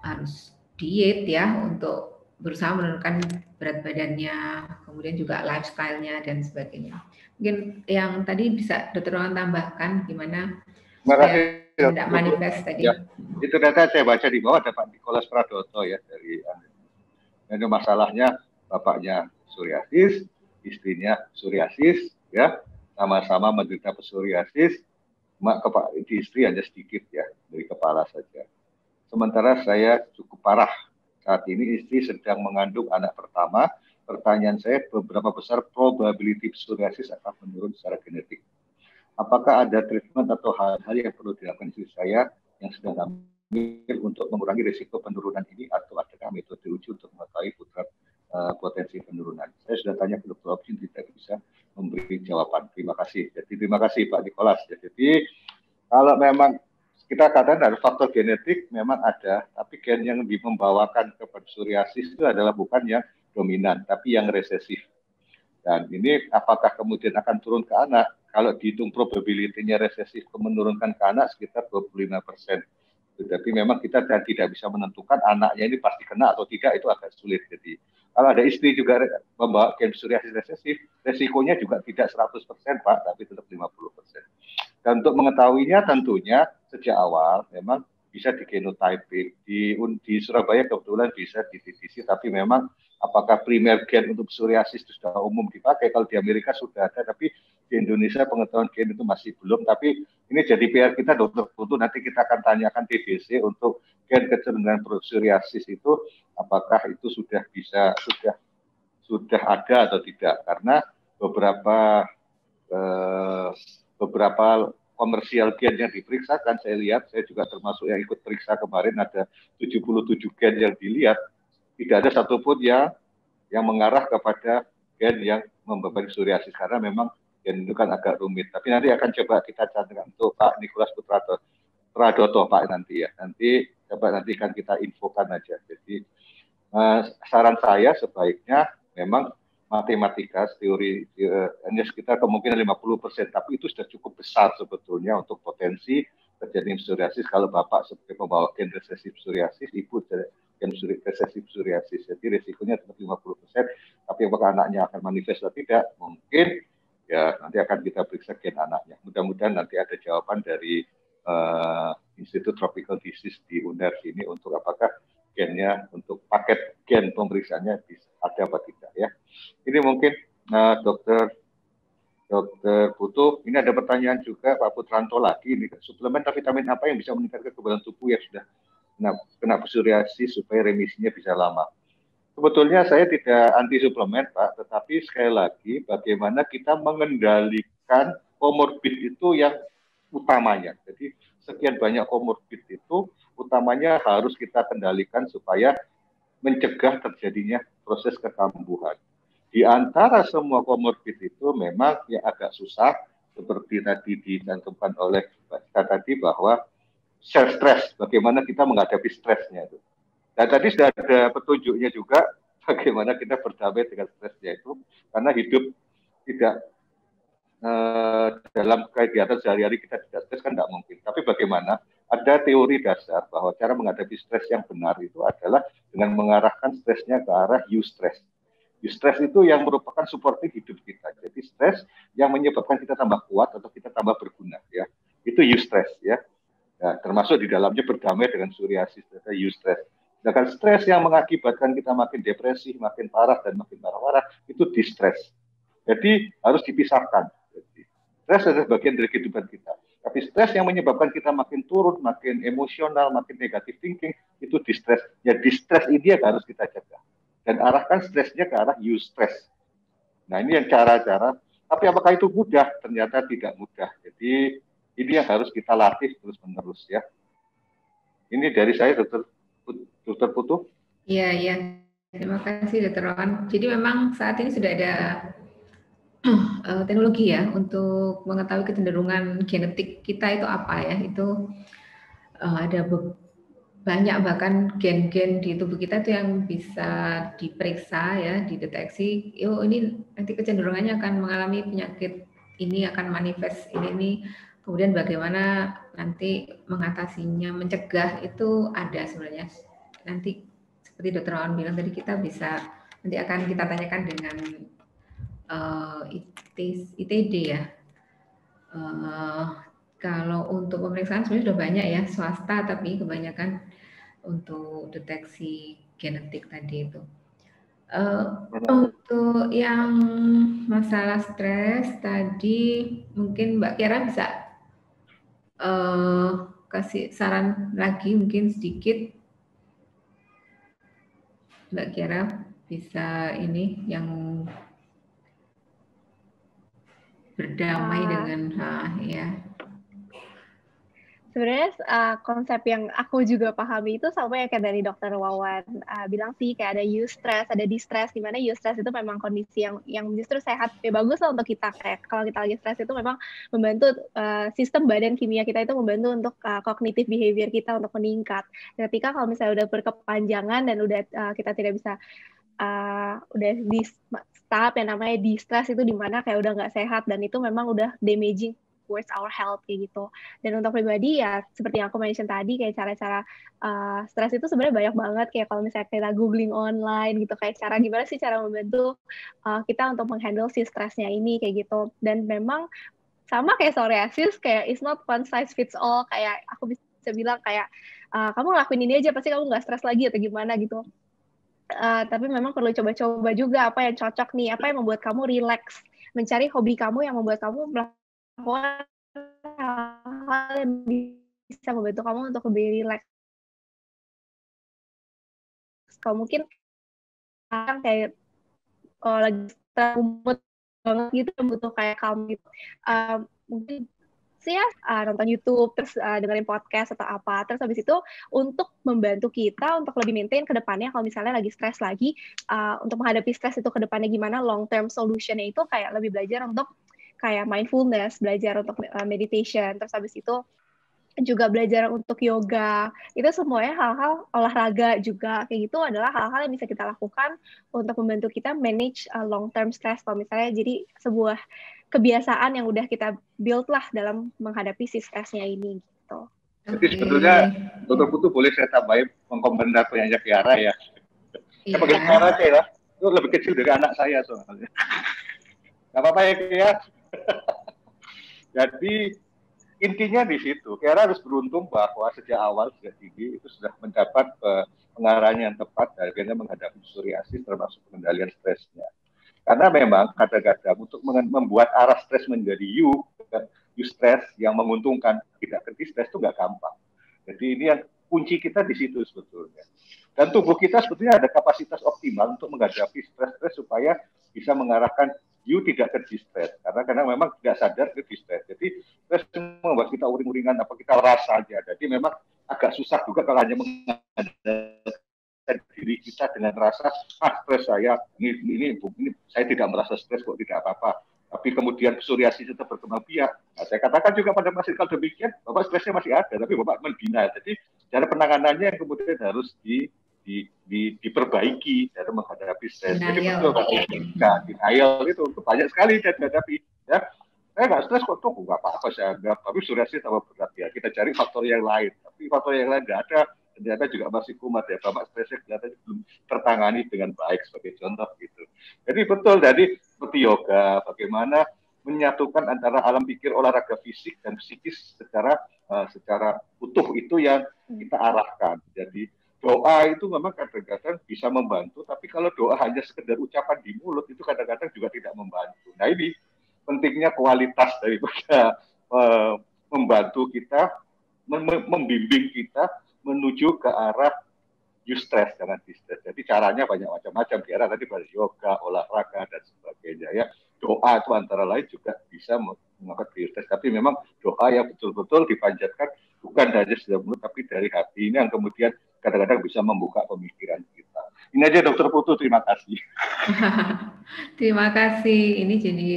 harus diet ya untuk berusaha menurunkan berat badannya, kemudian juga lifestyle-nya dan sebagainya. Mungkin yang tadi bisa Dokter Wan tambahkan gimana supaya tidak manifest tadi. Ya, itu data saya baca di bawah ada Pak Nikolas Pradoto ya dari. Ini masalahnya bapaknya psoriasis, istrinya psoriasis, ya sama-sama menderita psoriasis, di istri hanya sedikit ya dari kepala saja. Sementara saya cukup parah. Saat ini istri sedang mengandung anak pertama. Pertanyaan saya, beberapa besar probability psoriasis akan menurun secara genetik. Apakah ada treatment atau hal-hal yang perlu dilakukan istri saya yang sedang ambil untuk mengurangi risiko penurunan ini, atau adakah metode uji untuk mengetahui potensi penurunan? Saya sudah tanya ke Dr. Opsin, tidak bisa memberi jawaban. Terima kasih. Jadi terima kasih Pak Nikolas. Jadi kalau memang kita katakan dari faktor genetik memang ada, tapi gen yang membawakan ke psoriasis itu adalah bukan yang dominan, tapi yang resesif. Dan ini apakah kemudian akan turun ke anak? Kalau dihitung probability-nya resesif menurunkan ke anak sekitar 25%. Tapi memang kita tidak bisa menentukan anaknya ini pasti kena atau tidak, itu agak sulit. Jadi kalau ada istri juga membawa gen psoriasis resesif, resikonya juga tidak 100% Pak, tapi tetap 50%. Dan untuk mengetahuinya tentunya sejak awal memang bisa di genotyping. Di Surabaya kebetulan bisa di TTC, tapi memang apakah primer gen untuk psoriasis itu sudah umum dipakai? Kalau di Amerika sudah ada, tapi di Indonesia pengetahuan gen itu masih belum. Tapi ini jadi PR kita, Dokter Putu, nanti kita akan tanyakan TBC untuk gen kecenderungan psoriasis itu apakah itu sudah ada atau tidak? Karena beberapa komersial gen yang diperiksakan, saya lihat, saya juga termasuk yang ikut periksa kemarin, ada 77 gen yang dilihat, tidak ada satupun yang mengarah kepada gen yang membebani psoriasis, karena memang gen itu kan agak rumit. Tapi nanti akan coba kita cantumkan untuk Pak Nikolas Pradoto Pak nanti ya. Nanti coba nanti kan kita infokan aja. Jadi saran saya sebaiknya memang matematika teori hanya sekitar kemungkinan 50%, tapi itu sudah cukup besar sebetulnya untuk potensi terjadi psoriasis kalau bapak sebagai pembawa gen resesif psoriasis, ibu gen resesif psoriasis. Jadi risikonya tetap 50%, tapi apakah anaknya akan manifest atau tidak, mungkin ya nanti akan kita periksa gen anaknya. Mudah-mudahan nanti ada jawaban dari Institut Tropical Disease di UNER ini untuk apakah gennya, untuk paket gen pemeriksaannya ada apa tidak ya. Ini mungkin Dokter Putu, ini ada pertanyaan juga Pak Putranto lagi, ini suplemen vitamin apa yang bisa meningkatkan kekebalan tubuh yang sudah kena psoriasis supaya remisinya bisa lama? Sebetulnya saya tidak anti suplemen Pak, tetapi sekali lagi bagaimana kita mengendalikan komorbid itu yang utamanya. Jadi sekian banyak komorbid itu utamanya harus kita kendalikan supaya mencegah terjadinya proses kekambuhan. Di antara semua komorbid itu memang yang agak susah, seperti tadi dicantumkan oleh Mbak tadi bahwa stres, bagaimana kita menghadapi stresnya itu. Dan tadi sudah ada petunjuknya juga bagaimana kita berdamai dengan stresnya itu, karena hidup tidak dalam kegiatan sehari-hari kita tidak stres kan tidak mungkin. Tapi bagaimana ada teori dasar bahwa cara menghadapi stres yang benar itu adalah dengan mengarahkan stresnya ke arah eustress. Eustress itu yang merupakan supporting hidup kita. Jadi stres yang menyebabkan kita tambah kuat atau kita tambah berguna, ya. Itu eustress, ya. Nah, termasuk di dalamnya berdamai dengan psoriasis, ada eustress. Sedangkan stres yang mengakibatkan kita makin depresi, makin parah dan makin parah-parah itu distress. Jadi harus dipisahkan. Jadi, stres adalah bagian dari kehidupan kita. Tapi stres yang menyebabkan kita makin turun, makin emosional, makin negatif thinking, itu distress. Ya distress ini yang harus kita jaga. Dan arahkan stresnya ke arah eustress. Nah ini yang cara-cara. Tapi apakah itu mudah? Ternyata tidak mudah. Jadi ini yang harus kita latih terus-menerus ya. Ini dari saya, Dr. Putu. Iya, iya. Terima kasih, Dr. Wawan. Jadi memang saat ini sudah ada teknologi ya untuk mengetahui kecenderungan genetik kita itu apa ya. Itu ada banyak bahkan gen-gen di tubuh kita itu yang bisa diperiksa ya, dideteksi. Ini nanti kecenderungannya akan mengalami penyakit ini, akan manifest ini. Kemudian bagaimana nanti mengatasinya, mencegah itu ada sebenarnya. Nanti seperti Dr. Wawan bilang tadi, kita bisa nanti akan kita tanyakan dengan ITD ya. Kalau untuk pemeriksaan sebenarnya sudah banyak ya, swasta, tapi kebanyakan untuk deteksi genetik tadi itu. Untuk yang masalah stres tadi, mungkin Mbak Kiara bisa kasih saran lagi mungkin sedikit. Mbak Kiara bisa ini yang berdamai dengan ya. Sebenarnya konsep yang aku juga pahami itu sama ya kayak dari Dr. Wawan bilang sih, kayak ada eustress, ada distress, di mana eustress itu memang kondisi yang justru sehat, ya bagus lah untuk kita. Kayak kalau kita lagi stres itu memang membantu sistem badan kimia kita itu membantu untuk cognitive behavior kita untuk meningkat. Ketika kalau misalnya udah berkepanjangan dan udah kita tidak bisa udah di tahap yang namanya distress, itu dimana kayak udah nggak sehat dan itu memang udah damaging towards our health kayak gitu. Dan untuk pribadi ya seperti yang aku mention tadi, kayak cara-cara stres itu sebenarnya banyak banget, kayak kalau misalnya kita googling online gitu, kayak cara gimana sih cara membantu kita untuk menghandle si stresnya ini kayak gitu. Dan memang sama kayak psoriasis, kayak it's not one size fits all, kayak aku bisa bilang kayak kamu ngelakuin ini aja pasti kamu nggak stres lagi atau gimana gitu. Tapi memang perlu coba-coba juga apa yang cocok nih, apa yang membuat kamu relax, mencari hobi kamu yang membuat kamu melakukan hal-hal yang bisa membantu kamu untuk lebih relax. Kalau mungkin kayak lagi terumut banget gitu, butuh kayak kamu gitu, mungkin sih ya nonton YouTube, terus dengerin podcast atau apa, terus habis itu untuk membantu kita untuk lebih maintain ke depannya kalau misalnya lagi stres lagi, untuk menghadapi stres itu ke depannya gimana, long term solution-nya itu kayak lebih belajar untuk kayak mindfulness, belajar untuk meditation, terus habis itu juga belajar untuk yoga. Itu semuanya hal-hal olahraga juga kayak gitu adalah hal-hal yang bisa kita lakukan untuk membantu kita manage long term stress. Kalau misalnya jadi sebuah kebiasaan yang udah kita build lah dalam menghadapi si stresnya ini gitu. Jadi sebetulnya Dr. Putu boleh saya tambahin mengkomentar penyanyi Kiara ya. Saya panggil Kiara aja ya. Itu lebih kecil dari anak saya soalnya. Gak apa-apa ya Kiara. Jadi intinya di situ, Kiara harus beruntung bahwa sejak awal, sejak dini itu sudah mendapat pengarahan yang tepat bagaimana menghadapi psoriasis termasuk pengendalian stresnya. Karena memang kadang-kadang untuk membuat arah stres menjadi eustress yang menguntungkan, tidak ke stres itu nggak gampang. Jadi ini yang kunci kita di situ sebetulnya. Dan tubuh kita sebetulnya ada kapasitas optimal untuk menghadapi stres-stres supaya bisa mengarahkan tidak ke distress, karena memang tidak sadar ke distress. Jadi stres membuat kita uring-uringan, apa kita rasa aja. Jadi memang agak susah juga kalau hanya mengandalkan diri kita dengan rasa stres saya ini saya tidak merasa stres kok, tidak apa-apa. Tapi kemudian psoriasis itu berkembang biak. Nah, saya katakan juga pada Mas kalau demikian, Bapak stresnya masih ada, tapi Bapak mendina. Jadi cara penanganannya yang kemudian harus diperbaiki dalam menghadapi stres. Jadi betul Pak, denial itu banyak sekali dihadapi. Ya, saya nggak stres kok, tuh nggak apa-apa saya anggap, tapi psoriasis tambah berat ya. Kita cari faktor yang lain, tapi faktor yang lain nggak ada, ternyata juga masih kumat ya. Bapak stresnya kelihatannya belum tertangani dengan baik sebagai contoh gitu. Jadi betul, jadi seperti yoga, bagaimana menyatukan antara alam pikir, olahraga fisik dan psikis secara utuh itu yang kita arahkan. Jadi doa itu memang kadang-kadang bisa membantu, tapi kalau doa hanya sekedar ucapan di mulut itu kadang-kadang juga tidak membantu. Nah ini pentingnya kualitas daripada membantu kita, membimbing kita menuju ke arah eustress, jangan distress. Jadi caranya banyak macam-macam, kira tadi pada yoga, olahraga dan sebagainya ya. Doa itu antara lain juga bisa mengangkat eustress, tapi memang doa yang betul-betul dipanjatkan bukan dari mulut tapi dari hati, ini yang kemudian kadang-kadang bisa membuka pemikiran kita. Ini aja Dokter Putu, terima kasih. Terima kasih. Ini jadi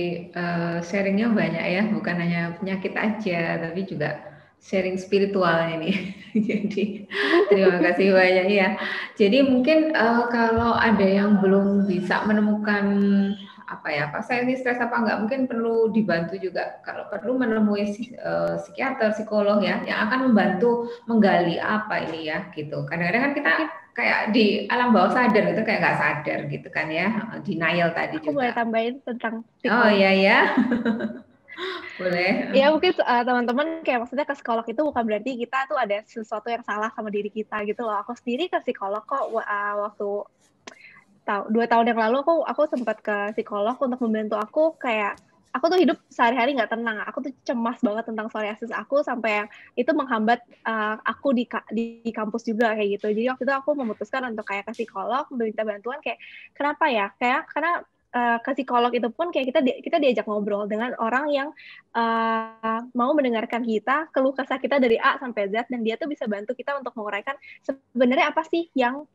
sharingnya banyak ya, bukan hanya penyakit aja, tapi juga sharing spiritual ini. Jadi terima kasih banyak ya. Jadi mungkin kalau ada yang belum bisa menemukan apa saya ini stres apa enggak, mungkin perlu dibantu juga kalau perlu menemui psikiater, psikolog ya, yang akan membantu menggali apa ini ya gitu. Kadang-kadang kan kita kayak di alam bawah sadar gitu, kayak nggak sadar gitu kan ya, denial tadi Aku juga. boleh tambahin tentang psikolog. Oh iya ya. Boleh. Ya mungkin teman-teman kayak maksudnya ke psikolog itu bukan berarti kita tuh ada sesuatu yang salah sama diri kita gitu loh. Aku sendiri ke psikolog kok waktu 2 tahun yang lalu aku sempat ke psikolog untuk membantu aku kayak aku tuh hidup sehari-hari nggak tenang. Aku tuh cemas banget tentang psoriasis aku sampai yang itu menghambat aku di kampus juga kayak gitu. Jadi waktu itu aku memutuskan untuk kayak ke psikolog, meminta bantuan kayak kenapa ya? Kayak karena ke psikolog itu pun kayak kita diajak ngobrol dengan orang yang mau mendengarkan kita keluh kesah kita dari A sampai Z, dan dia tuh bisa bantu kita untuk menguraikan sebenarnya apa sih yang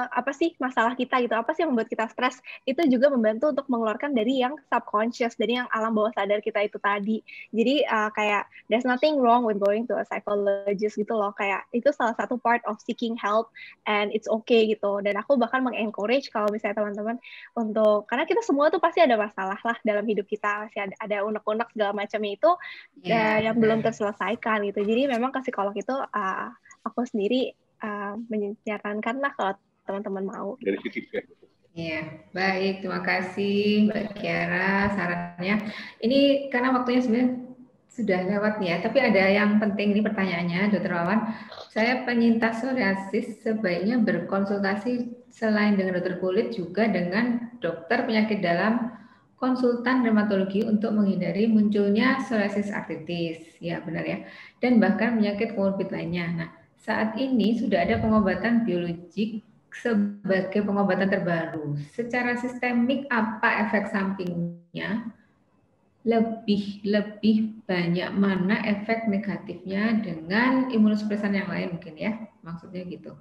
apa sih masalah kita gitu, apa sih yang membuat kita stres, itu juga membantu untuk mengeluarkan dari yang subconscious, dari yang alam bawah sadar kita itu tadi. Jadi kayak there's nothing wrong with going to a psychologist gitu loh, kayak itu salah satu part of seeking help and it's okay gitu. Dan aku bahkan mengencourage kalau misalnya teman-teman untuk, karena kita semua tuh pasti ada masalah lah dalam hidup kita, masih ada unek-unek segala macamnya itu yang belum terselesaikan gitu. Jadi memang ke psikolog itu aku sendiri menyarankan lah kalau teman-teman mau. Dari sisi Iya, baik. Terima kasih Mbak Kiara sarannya. Ini karena waktunya sebenarnya sudah lewat nih ya, tapi ada yang penting nih pertanyaannya, Dr. Wawan. Saya penyintas psoriasis, sebaiknya berkonsultasi selain dengan dokter kulit juga dengan dokter penyakit dalam, konsultan dermatologi untuk menghindari munculnya psoriasis artritis. Ya, benar ya. Dan bahkan penyakit komorbid lainnya. Nah, saat ini sudah ada pengobatan biologik sebagai pengobatan terbaru. Secara sistemik apa efek sampingnya? Lebih banyak mana efek negatifnya dengan imunosupresan yang lain mungkin ya? Maksudnya gitu.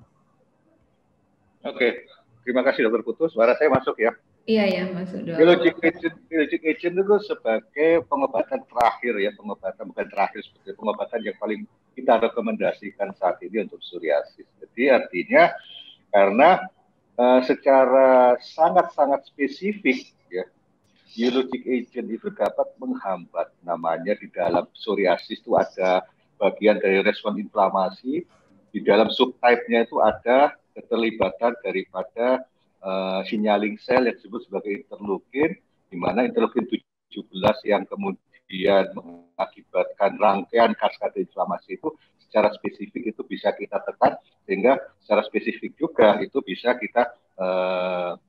Oke, terima kasih Dokter Putu. Suara saya masuk ya? Iya, masuk dong. Biologic agent itu sebagai pengobatan terakhir ya, pengobatan bukan terakhir, sebagai pengobatan yang paling kita rekomendasikan saat ini untuk psoriasis. Jadi artinya karena secara sangat-sangat spesifik ya, biologic agent itu dapat menghambat, namanya di dalam psoriasis itu ada bagian dari respon inflamasi, di dalam subtype-nya itu ada keterlibatan daripada signaling sel yang disebut sebagai interleukin, di mana interleukin 17 yang kemudian mengakibatkan rangkaian kaskade inflamasi itu secara spesifik itu bisa kita tekan, sehingga secara spesifik juga itu bisa kita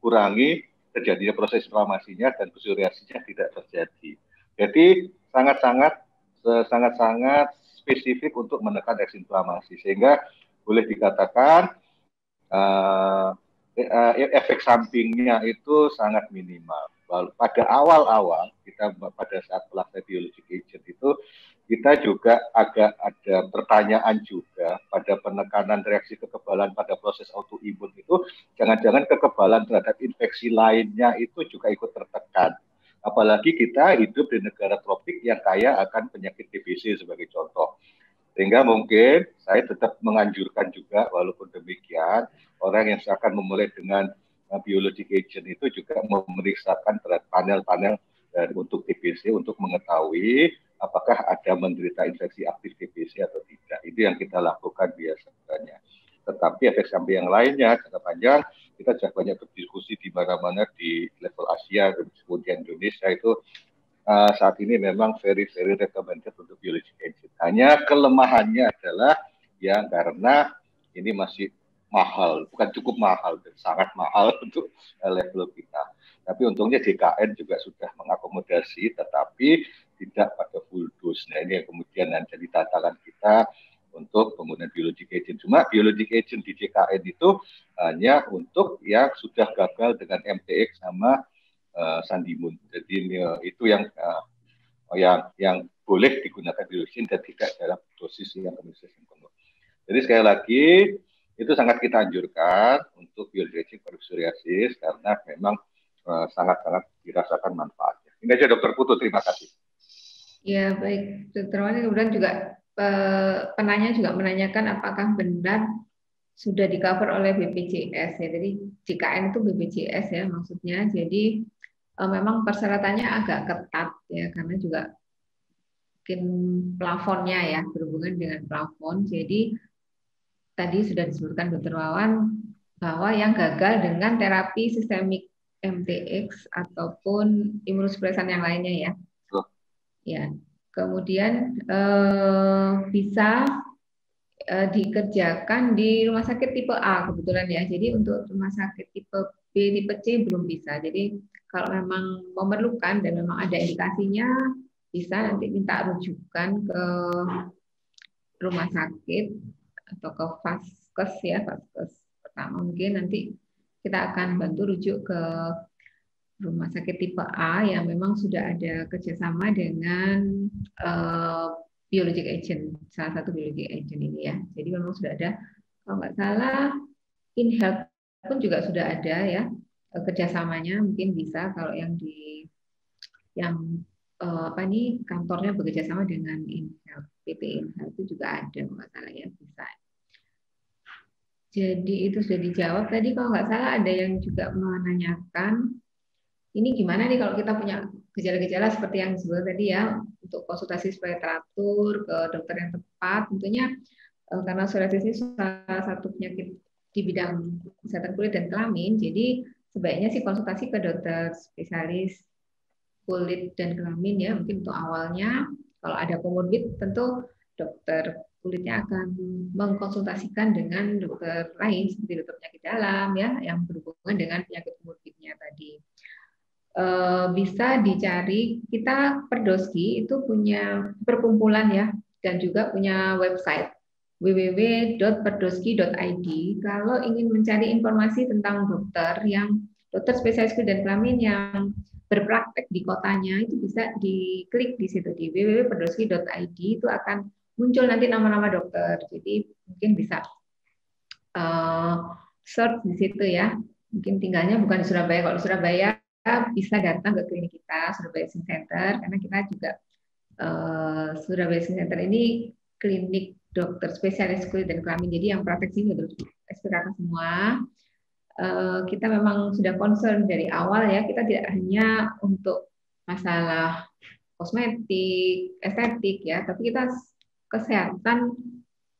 kurangi terjadinya proses inflamasinya dan psoriasisnya tidak terjadi. Jadi sangat-sangat spesifik untuk menekan inflamasi, sehingga boleh dikatakan efek sampingnya itu sangat minimal. Pada awal-awal kita pada saat melakukan biologic agent itu kita juga agak ada pertanyaan juga pada penekanan reaksi kekebalan pada proses autoimun itu, jangan-jangan kekebalan terhadap infeksi lainnya itu juga ikut tertekan. Apalagi kita hidup di negara tropik yang kaya akan penyakit TBC sebagai contoh. Sehingga mungkin saya tetap menganjurkan juga, walaupun demikian, orang yang akan memulai dengan biologic agent itu juga memeriksakan terhadap panel-panel dan untuk TBC untuk mengetahui apakah ada menderita infeksi aktif TBC atau tidak. Itu yang kita lakukan biasanya. Tetapi efek samping yang lainnya jangka panjang, kita sudah banyak berdiskusi di mana-mana di level Asia dan kemudian Indonesia itu saat ini memang very recommended untuk biologic agent. Hanya kelemahannya adalah yang karena ini masih mahal, bukan cukup mahal, sangat mahal untuk level kita. Tapi untungnya JKN juga sudah mengakomodasi, tetapi tidak pada full dose. Nah ini yang kemudian jadi tantangan kita untuk penggunaan biologic agent. Cuma biologic agent di JKN itu hanya untuk yang sudah gagal dengan MTX sama Sandimun. Jadi itu yang boleh digunakan biologic dan tidak dalam dosis yang penuh. Jadi sekali lagi itu sangat kita anjurkan untuk biologic agent pada psoriasis karena memang sangat-sangat dirasakan manfaatnya. Ini aja Dokter Putu, terima kasih. Ya baik, Dokter Wani, kemudian juga penanya juga menanyakan apakah benar sudah di-cover oleh BPJS ya. Jadi JKN itu BPJS ya maksudnya. Jadi memang persyaratannya agak ketat ya karena juga mungkin plafonnya ya berhubungan dengan plafon. Jadi tadi sudah disebutkan Dokter Wawan bahwa yang gagal dengan terapi sistemik MTX ataupun imunosupresan yang lainnya ya. Ya. Kemudian bisa dikerjakan di rumah sakit tipe A kebetulan ya. Jadi untuk rumah sakit tipe B, tipe C belum bisa. Jadi kalau memang memerlukan dan memang ada indikasinya, bisa nanti minta rujukan ke rumah sakit atau ke vaskes ya, vaskes pertama mungkin nanti kita akan bantu rujuk ke rumah sakit tipe A yang memang sudah ada kerjasama dengan biologic agent, salah satu biologic agent ini ya. Jadi memang sudah ada, kalau nggak salah, InHealth pun juga sudah ada ya kerjasamanya, mungkin bisa kalau yang di kantornya bekerjasama dengan InHealth, PT InHealth itu juga ada, kalau nggak salah ya bisa. Jadi itu sudah dijawab tadi, kalau nggak salah ada yang juga menanyakan ini gimana nih kalau kita punya gejala-gejala seperti yang disebut tadi ya, untuk konsultasi supaya teratur ke dokter yang tepat. Tentunya karena psoriasis ini salah satu penyakit di bidang kesehatan kulit dan kelamin, jadi sebaiknya sih konsultasi ke dokter spesialis kulit dan kelamin ya. Mungkin untuk awalnya kalau ada komorbid tentu dokter kulitnya akan mengkonsultasikan dengan dokter lain seperti dokter penyakit dalam ya yang berhubungan dengan penyakit komorbidnya tadi. Bisa dicari, kita Perdoski itu punya perkumpulan ya dan juga punya website www.perdoski.id. Kalau ingin mencari informasi tentang dokter spesialis kulit dan kelamin yang berpraktek di kotanya, itu bisa diklik di situ di www.perdoski.id, itu akan muncul nanti nama-nama dokter. Jadi mungkin bisa search di situ ya. Mungkin tinggalnya bukan di Surabaya. Kalau di Surabaya bisa datang ke klinik kita, Surabaya Skin Center, karena kita juga Surabaya Skin Center ini klinik dokter spesialis kulit dan kelamin, jadi yang praktek sini dokter SPKK semua. Kita memang sudah concern dari awal ya, kita tidak hanya untuk masalah kosmetik, estetik ya, tapi kita kesehatan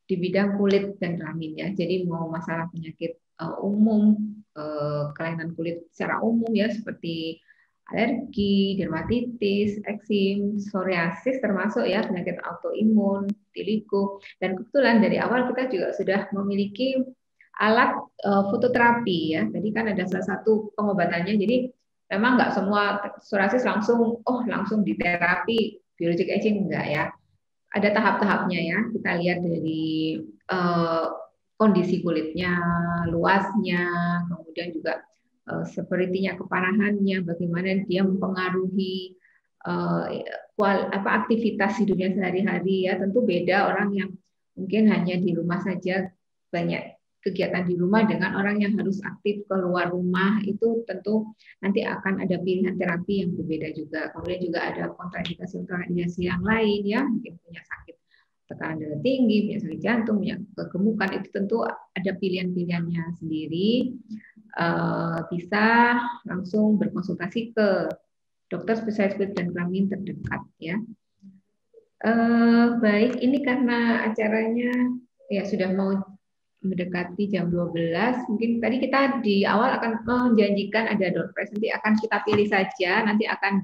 di bidang kulit dan kelamin ya. Jadi mau masalah penyakit umum, kelainan kulit secara umum ya seperti alergi, dermatitis, eksim, psoriasis termasuk ya penyakit autoimun, vitiligo, dan kebetulan dari awal kita juga sudah memiliki alat fototerapi ya. Tadi kan ada salah satu pengobatannya. Jadi memang nggak semua psoriasis langsung diterapi biologic agent enggak ya. Ada tahap-tahapnya ya. Kita lihat dari kondisi kulitnya, luasnya, kemudian juga sepertinya keparahannya, bagaimana dia mempengaruhi aktivitas hidupnya sehari-hari ya. Tentu beda orang yang mungkin hanya di rumah saja, banyak kegiatan di rumah dengan orang yang harus aktif keluar rumah, itu tentu nanti akan ada pilihan terapi yang berbeda juga. Kemudian juga ada kontraindikasi yang lain ya, mungkin punya sakit tekanan darah tinggi, punya sakit jantung, punya kegemukan, itu tentu ada pilihan-pilihannya sendiri. Bisa langsung berkonsultasi ke dokter spesialis kulit dan kelamin terdekat ya. Baik, ini karena acaranya ya sudah mau mendekati jam 12, mungkin tadi kita di awal akan menjanjikan ada door prize, nanti akan kita pilih saja, nanti akan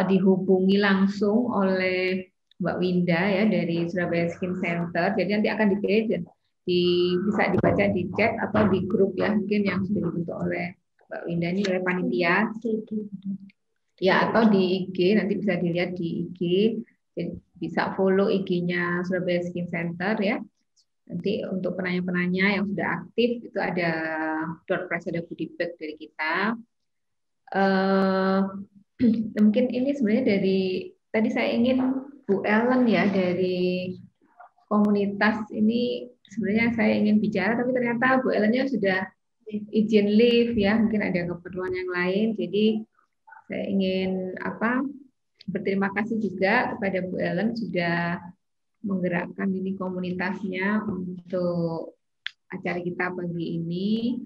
dihubungi langsung oleh Mbak Winda ya dari Surabaya Skin Center, jadi nanti akan dipilih dan bisa dibaca di chat atau di grup ya, mungkin yang sudah dibentuk oleh Mbak Winda ini oleh panitia ya, atau di IG, nanti bisa dilihat di IG. Bisa follow IG-nya Surabaya Skin Center ya. Nanti untuk penanya-penanya yang sudah aktif itu ada door prize, ada goodie bag dari kita. Mungkin ini sebenarnya dari tadi saya ingin Bu Ellen ya dari komunitas ini, sebenarnya saya ingin bicara tapi ternyata Bu Ellennya sudah izin leave ya, mungkin ada keperluan yang lain. Jadi saya ingin berterima kasih juga kepada Bu Ellen sudah menggerakkan ini komunitasnya untuk acara kita pagi ini.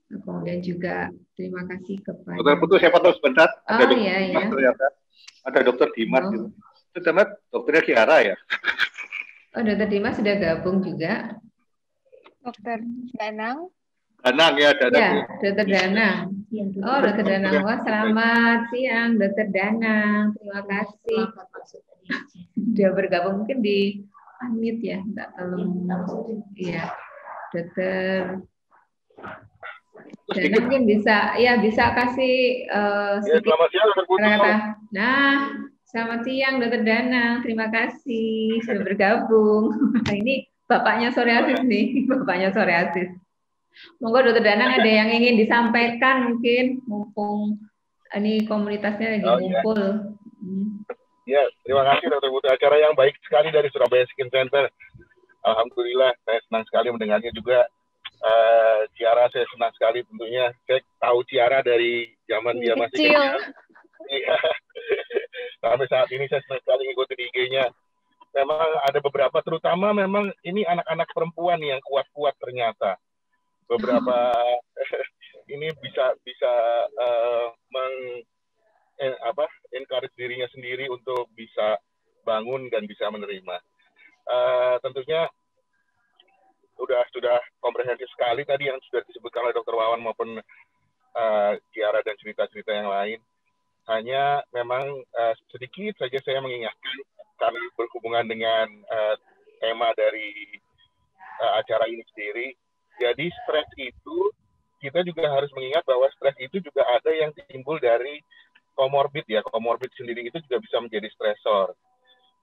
Kemudian juga terima kasih kepada Dokter Putu, saya potong sebentar. Ada Dimas ternyata. Ada Dokter Dimas. Gitu. Itu ternyata dokternya Kiara ya? Oh, Dokter Dimas sudah gabung juga. Dokter Danang. Danang ya, Danang. Ya, Dokter Danang. Oh, Dokter Danang. Wah, selamat siang, Dokter Danang. Terima kasih. Sudah bergabung, mungkin di unmute ya, enggak terlalu. Iya, Dokter Danang mungkin bisa kasih selamat siang, Dokter Putu. Nah, selamat siang, Dokter Danang. Terima kasih sudah bergabung. Ini bapaknya psoriasis nih, bapaknya psoriasis. Monggo Dokter Danang ada yang ingin disampaikan mungkin, mumpung ini komunitasnya lagi ngumpul. Ya, terima kasih Dokter Putu. Acara yang baik sekali dari Surabaya Skin Center. Alhamdulillah, saya senang sekali mendengarnya juga. Ciara saya senang sekali tentunya. Saya tahu Ciara dari zaman dia masih kecil. Sampai saat ini saya senang sekali ngikutin IG-nya. Memang ada beberapa, terutama memang ini anak-anak perempuan yang kuat-kuat ternyata. Beberapa ini bisa encourage dirinya sendiri untuk bisa bangun dan bisa menerima. Tentunya sudah komprehensif sekali tadi yang sudah disebutkan oleh Dr. Wawan maupun Kiara dan cerita-cerita yang lain. Hanya memang sedikit saja saya mengingatkan kami berhubungan dengan tema dari acara ini sendiri. Jadi stres itu, kita juga harus mengingat bahwa stres itu juga ada yang timbul dari komorbid ya. Komorbid sendiri itu juga bisa menjadi stresor.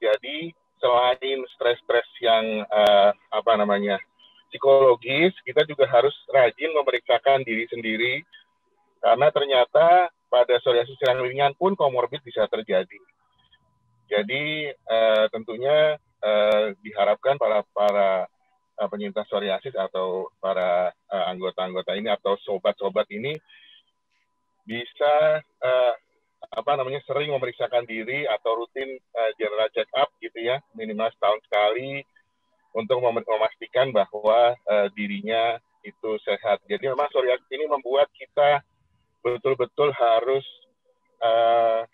Jadi selain stres-stres yang psikologis, kita juga harus rajin memeriksakan diri sendiri. Karena ternyata pada psoriasis yang ringan pun komorbid bisa terjadi. Jadi tentunya diharapkan para penyintas psoriasis atau para anggota-anggota ini atau sobat-sobat ini bisa sering memeriksakan diri atau rutin general check up gitu ya, minimal setahun sekali untuk memastikan bahwa dirinya itu sehat. Jadi memang psoriasis ini membuat kita betul-betul harus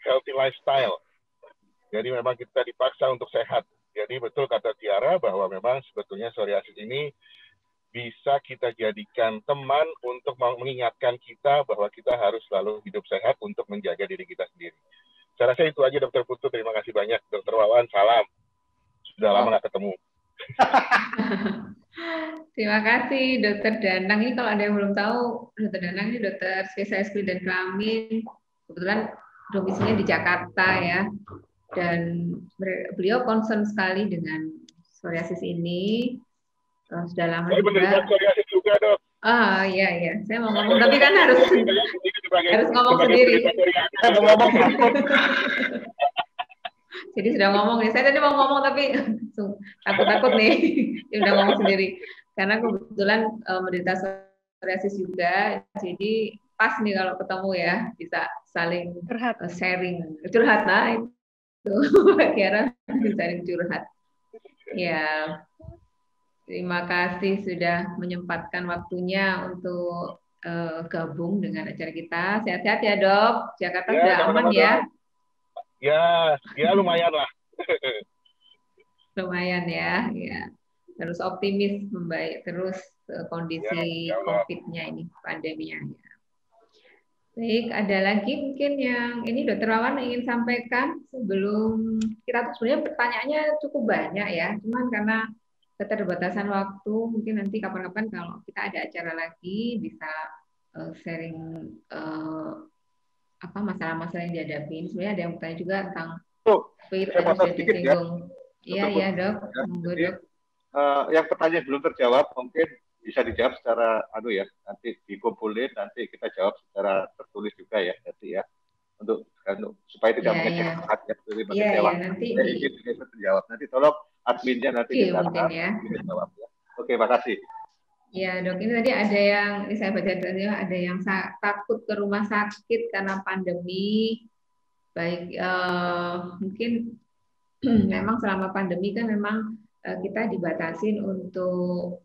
healthy lifestyle. Jadi memang kita dipaksa untuk sehat. Jadi betul kata Tiara bahwa memang sebetulnya psoriasis ini bisa kita jadikan teman untuk mengingatkan kita bahwa kita harus selalu hidup sehat untuk menjaga diri kita sendiri. Saya rasa itu aja Dokter Putu. Terima kasih banyak. Dokter Wawan, salam. Sudah lama nggak ketemu. Terima kasih Dokter Danang. Ini kalau ada yang belum tahu, Dokter Danang ini dokter spesialis kulit dan kelamin. Kebetulan domisilinya di Jakarta ya. Dan beliau concern sekali dengan psoriasis ini. Sudah lama juga. Psoriasis juga, Dok. Iya. Saya mau ngomong, tapi kan harus ngomong sendiri. Jadi sudah ngomong nih. Saya tadi mau ngomong tapi takut nih. Sudah ngomong sendiri. Karena kebetulan menderita psoriasis juga. Jadi pas nih kalau ketemu ya, bisa saling sharing. Curhat, nah itu. Kira saling curhat. Ya. Terima kasih sudah menyempatkan waktunya untuk gabung dengan acara kita. Sehat-sehat ya Dok. Jakarta Ya, sudah aman sama-sama ya? dok. Ya lumayan lah. Lumayan ya. Ya. Harus optimis membaik terus Ya, kondisi insya Allah. COVID-nya ini, pandeminya. Ya. Baik, ada lagi mungkin yang ini Dokter Wawan ingin sampaikan sebelum kita tuh sebenarnya pertanyaannya cukup banyak ya, cuman karena keterbatasan waktu mungkin nanti kapan-kapan kalau kita ada acara lagi bisa sharing apa masalah-masalah yang dihadapi. Sebenarnya ada yang bertanya juga tentang Tuh, COVID saya tadi potong sudah sedikit ya, disinggung. Iya Dr. iya Putri, Dok, ya. monggo Jadi Dok. yang pertanyaan belum terjawab mungkin bisa dijawab secara ya, nanti dikumpulin, nanti kita jawab secara tertulis juga ya, nanti ya, untuk supaya tidak Iya mengecek iya. hajat dari Iya iya kecewa. nanti Saya ingin bisa terjawab. Nanti tolong adminnya nanti Oke, ditata, mungkin ya. kita jawab ya. Oke, makasih. Ya Dok, ini tadi ada yang, ini saya baca tadi ada yang takut ke rumah sakit karena pandemi. Baik, mungkin memang selama pandemi kan memang kita dibatasin untuk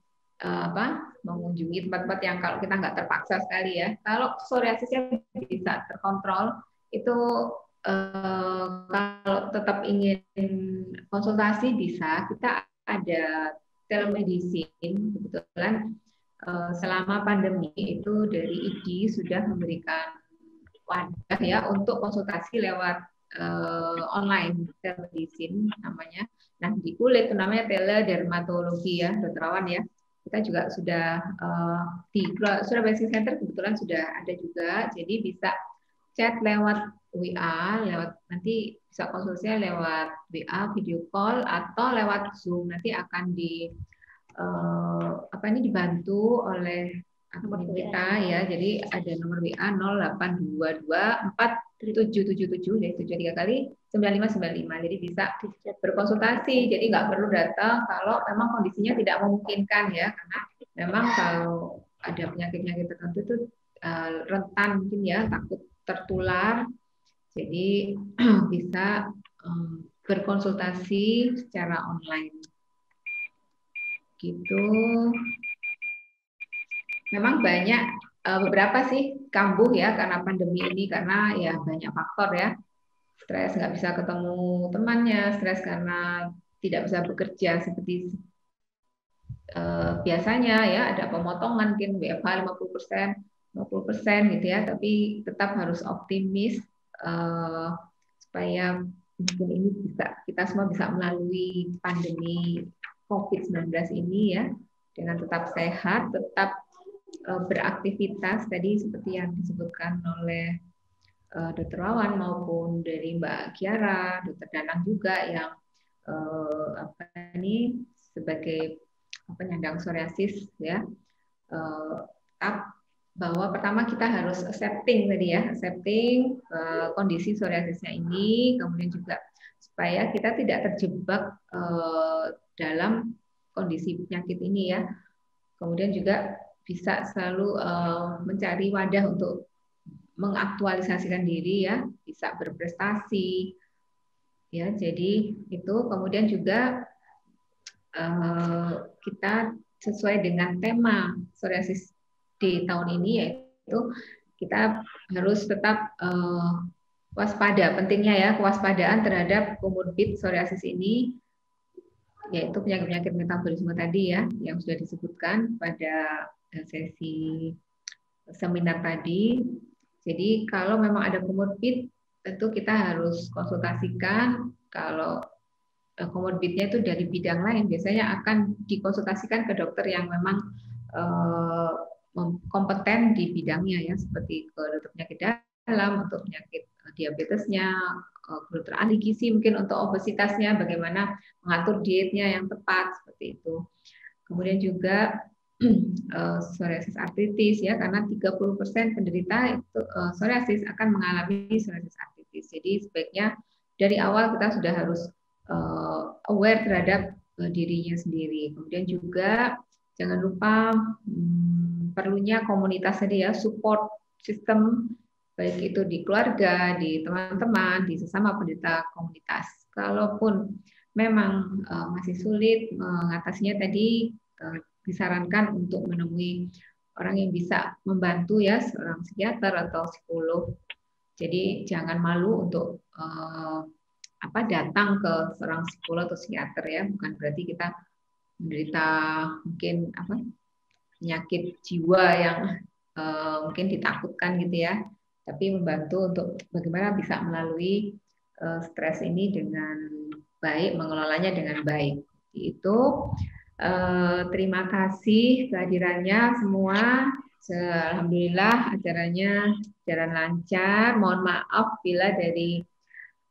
mengunjungi tempat-tempat yang kalau kita nggak terpaksa sekali ya. Kalau psoriasisnya bisa terkontrol, itu kalau tetap ingin konsultasi bisa, kita ada telemedicine. Kebetulan selama pandemi itu dari IGI sudah memberikan wadah ya untuk konsultasi lewat online, telemedicine namanya. Nah di kulit itu namanya teledermatologi ya Dokter Awan ya. Kita juga sudah di Surabaya Center kebetulan sudah ada juga, jadi bisa chat lewat WA, lewat nanti bisa konsultasinya lewat WA, video call atau lewat Zoom. Nanti akan dibantu oleh admin kita ya. Jadi ada nomor WA 08224777 dari 73 kali 9595. Jadi bisa berkonsultasi. Jadi nggak perlu datang kalau memang kondisinya tidak memungkinkan ya, karena memang kalau ada penyakit-penyakit tertentu itu rentan mungkin ya, takut tertular. Jadi bisa berkonsultasi secara online. Gitu. Memang banyak beberapa sih kambuh ya karena pandemi ini, karena ya banyak faktor ya. Stres nggak bisa ketemu temannya, stres karena tidak bisa bekerja seperti biasanya ya, ada pemotongan mungkin WFH 50% gitu ya, tapi tetap harus optimis supaya mungkin ini kita semua bisa melalui pandemi COVID-19 ini ya dengan tetap sehat, tetap beraktivitas tadi seperti yang disebutkan oleh Dr. Wawan maupun dari Mbak Kiara, Dr. Danang juga yang sebagai penyandang psoriasis ya, tetap bahwa pertama kita harus accepting tadi ya, accepting kondisi psoriasisnya ini, kemudian juga supaya kita tidak terjebak dalam kondisi penyakit ini ya. Kemudian juga bisa selalu mencari wadah untuk mengaktualisasikan diri ya, bisa berprestasi ya. Jadi itu kemudian juga kita sesuai dengan tema psoriasis di tahun ini, yaitu kita harus tetap waspada, pentingnya ya kewaspadaan terhadap komorbid psoriasis ini, yaitu penyakit-penyakit metabolisme tadi ya yang sudah disebutkan pada sesi seminar tadi. Jadi kalau memang ada komorbid, tentu kita harus konsultasikan. Kalau komorbidnya itu dari bidang lain, biasanya akan dikonsultasikan ke dokter yang memang kompeten di bidangnya ya, seperti ke dokter penyakit dalam, untuk penyakit diabetesnya, dokter ahli gizi mungkin untuk obesitasnya, bagaimana mengatur dietnya yang tepat seperti itu. Kemudian juga psoriasis artritis ya, karena 30% penderita itu psoriasis akan mengalami psoriasis artritis. Jadi sebaiknya dari awal kita sudah harus aware terhadap dirinya sendiri. Kemudian juga jangan lupa perlunya komunitas tadi ya, support system, baik itu di keluarga, di teman-teman, di sesama penderita komunitas. Kalaupun memang masih sulit mengatasinya tadi, disarankan untuk menemui orang yang bisa membantu ya, seorang psikiater atau psikolog. Jadi jangan malu untuk datang ke seorang psikolog atau psikiater ya, bukan berarti kita menderita mungkin penyakit jiwa yang mungkin ditakutkan gitu ya, tapi membantu untuk bagaimana bisa melalui stres ini dengan baik, mengelolanya dengan baik. Itu terima kasih kehadirannya semua. Alhamdulillah acaranya jalan lancar. Mohon maaf bila dari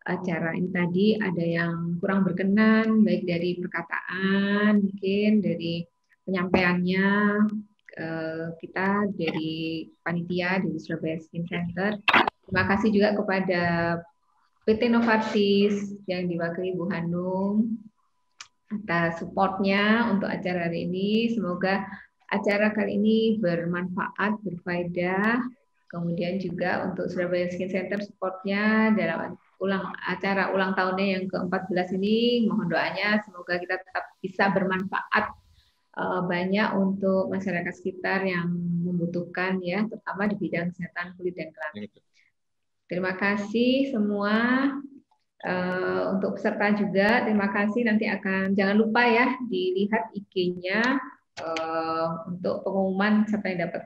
acara ini tadi ada yang kurang berkenan, baik dari perkataan, mungkin dari penyampaiannya. Kita dari panitia dari Surabaya Skin Center. Terima kasih juga kepada PT Novartis yang diwakili Bu Hanum atas supportnya untuk acara hari ini. Semoga acara kali ini bermanfaat, berfaedah. Kemudian juga untuk Surabaya Skin Center supportnya dalam acara ulang tahunnya yang ke-14 ini. Mohon doanya semoga kita tetap bisa bermanfaat banyak untuk masyarakat sekitar yang membutuhkan ya, terutama di bidang kesehatan kulit dan kelamin. Terima kasih semua. Untuk peserta juga terima kasih, nanti jangan lupa ya dilihat IG-nya untuk pengumuman siapa yang dapat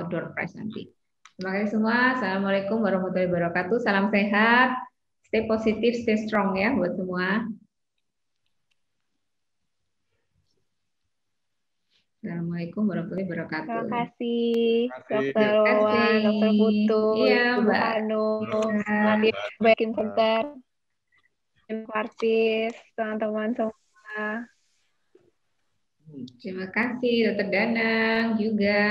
door prize nanti. Terima kasih semua. Assalamualaikum warahmatullahi wabarakatuh. Salam sehat, stay positif, stay strong ya buat semua. Assalamualaikum warahmatullahi wabarakatuh. Terima kasih Dokter Wawan, Dokter Putu, Ibu Hanum, Surabaya Skin Center, artis, teman-teman semua. Terima kasih Dokter Danang juga.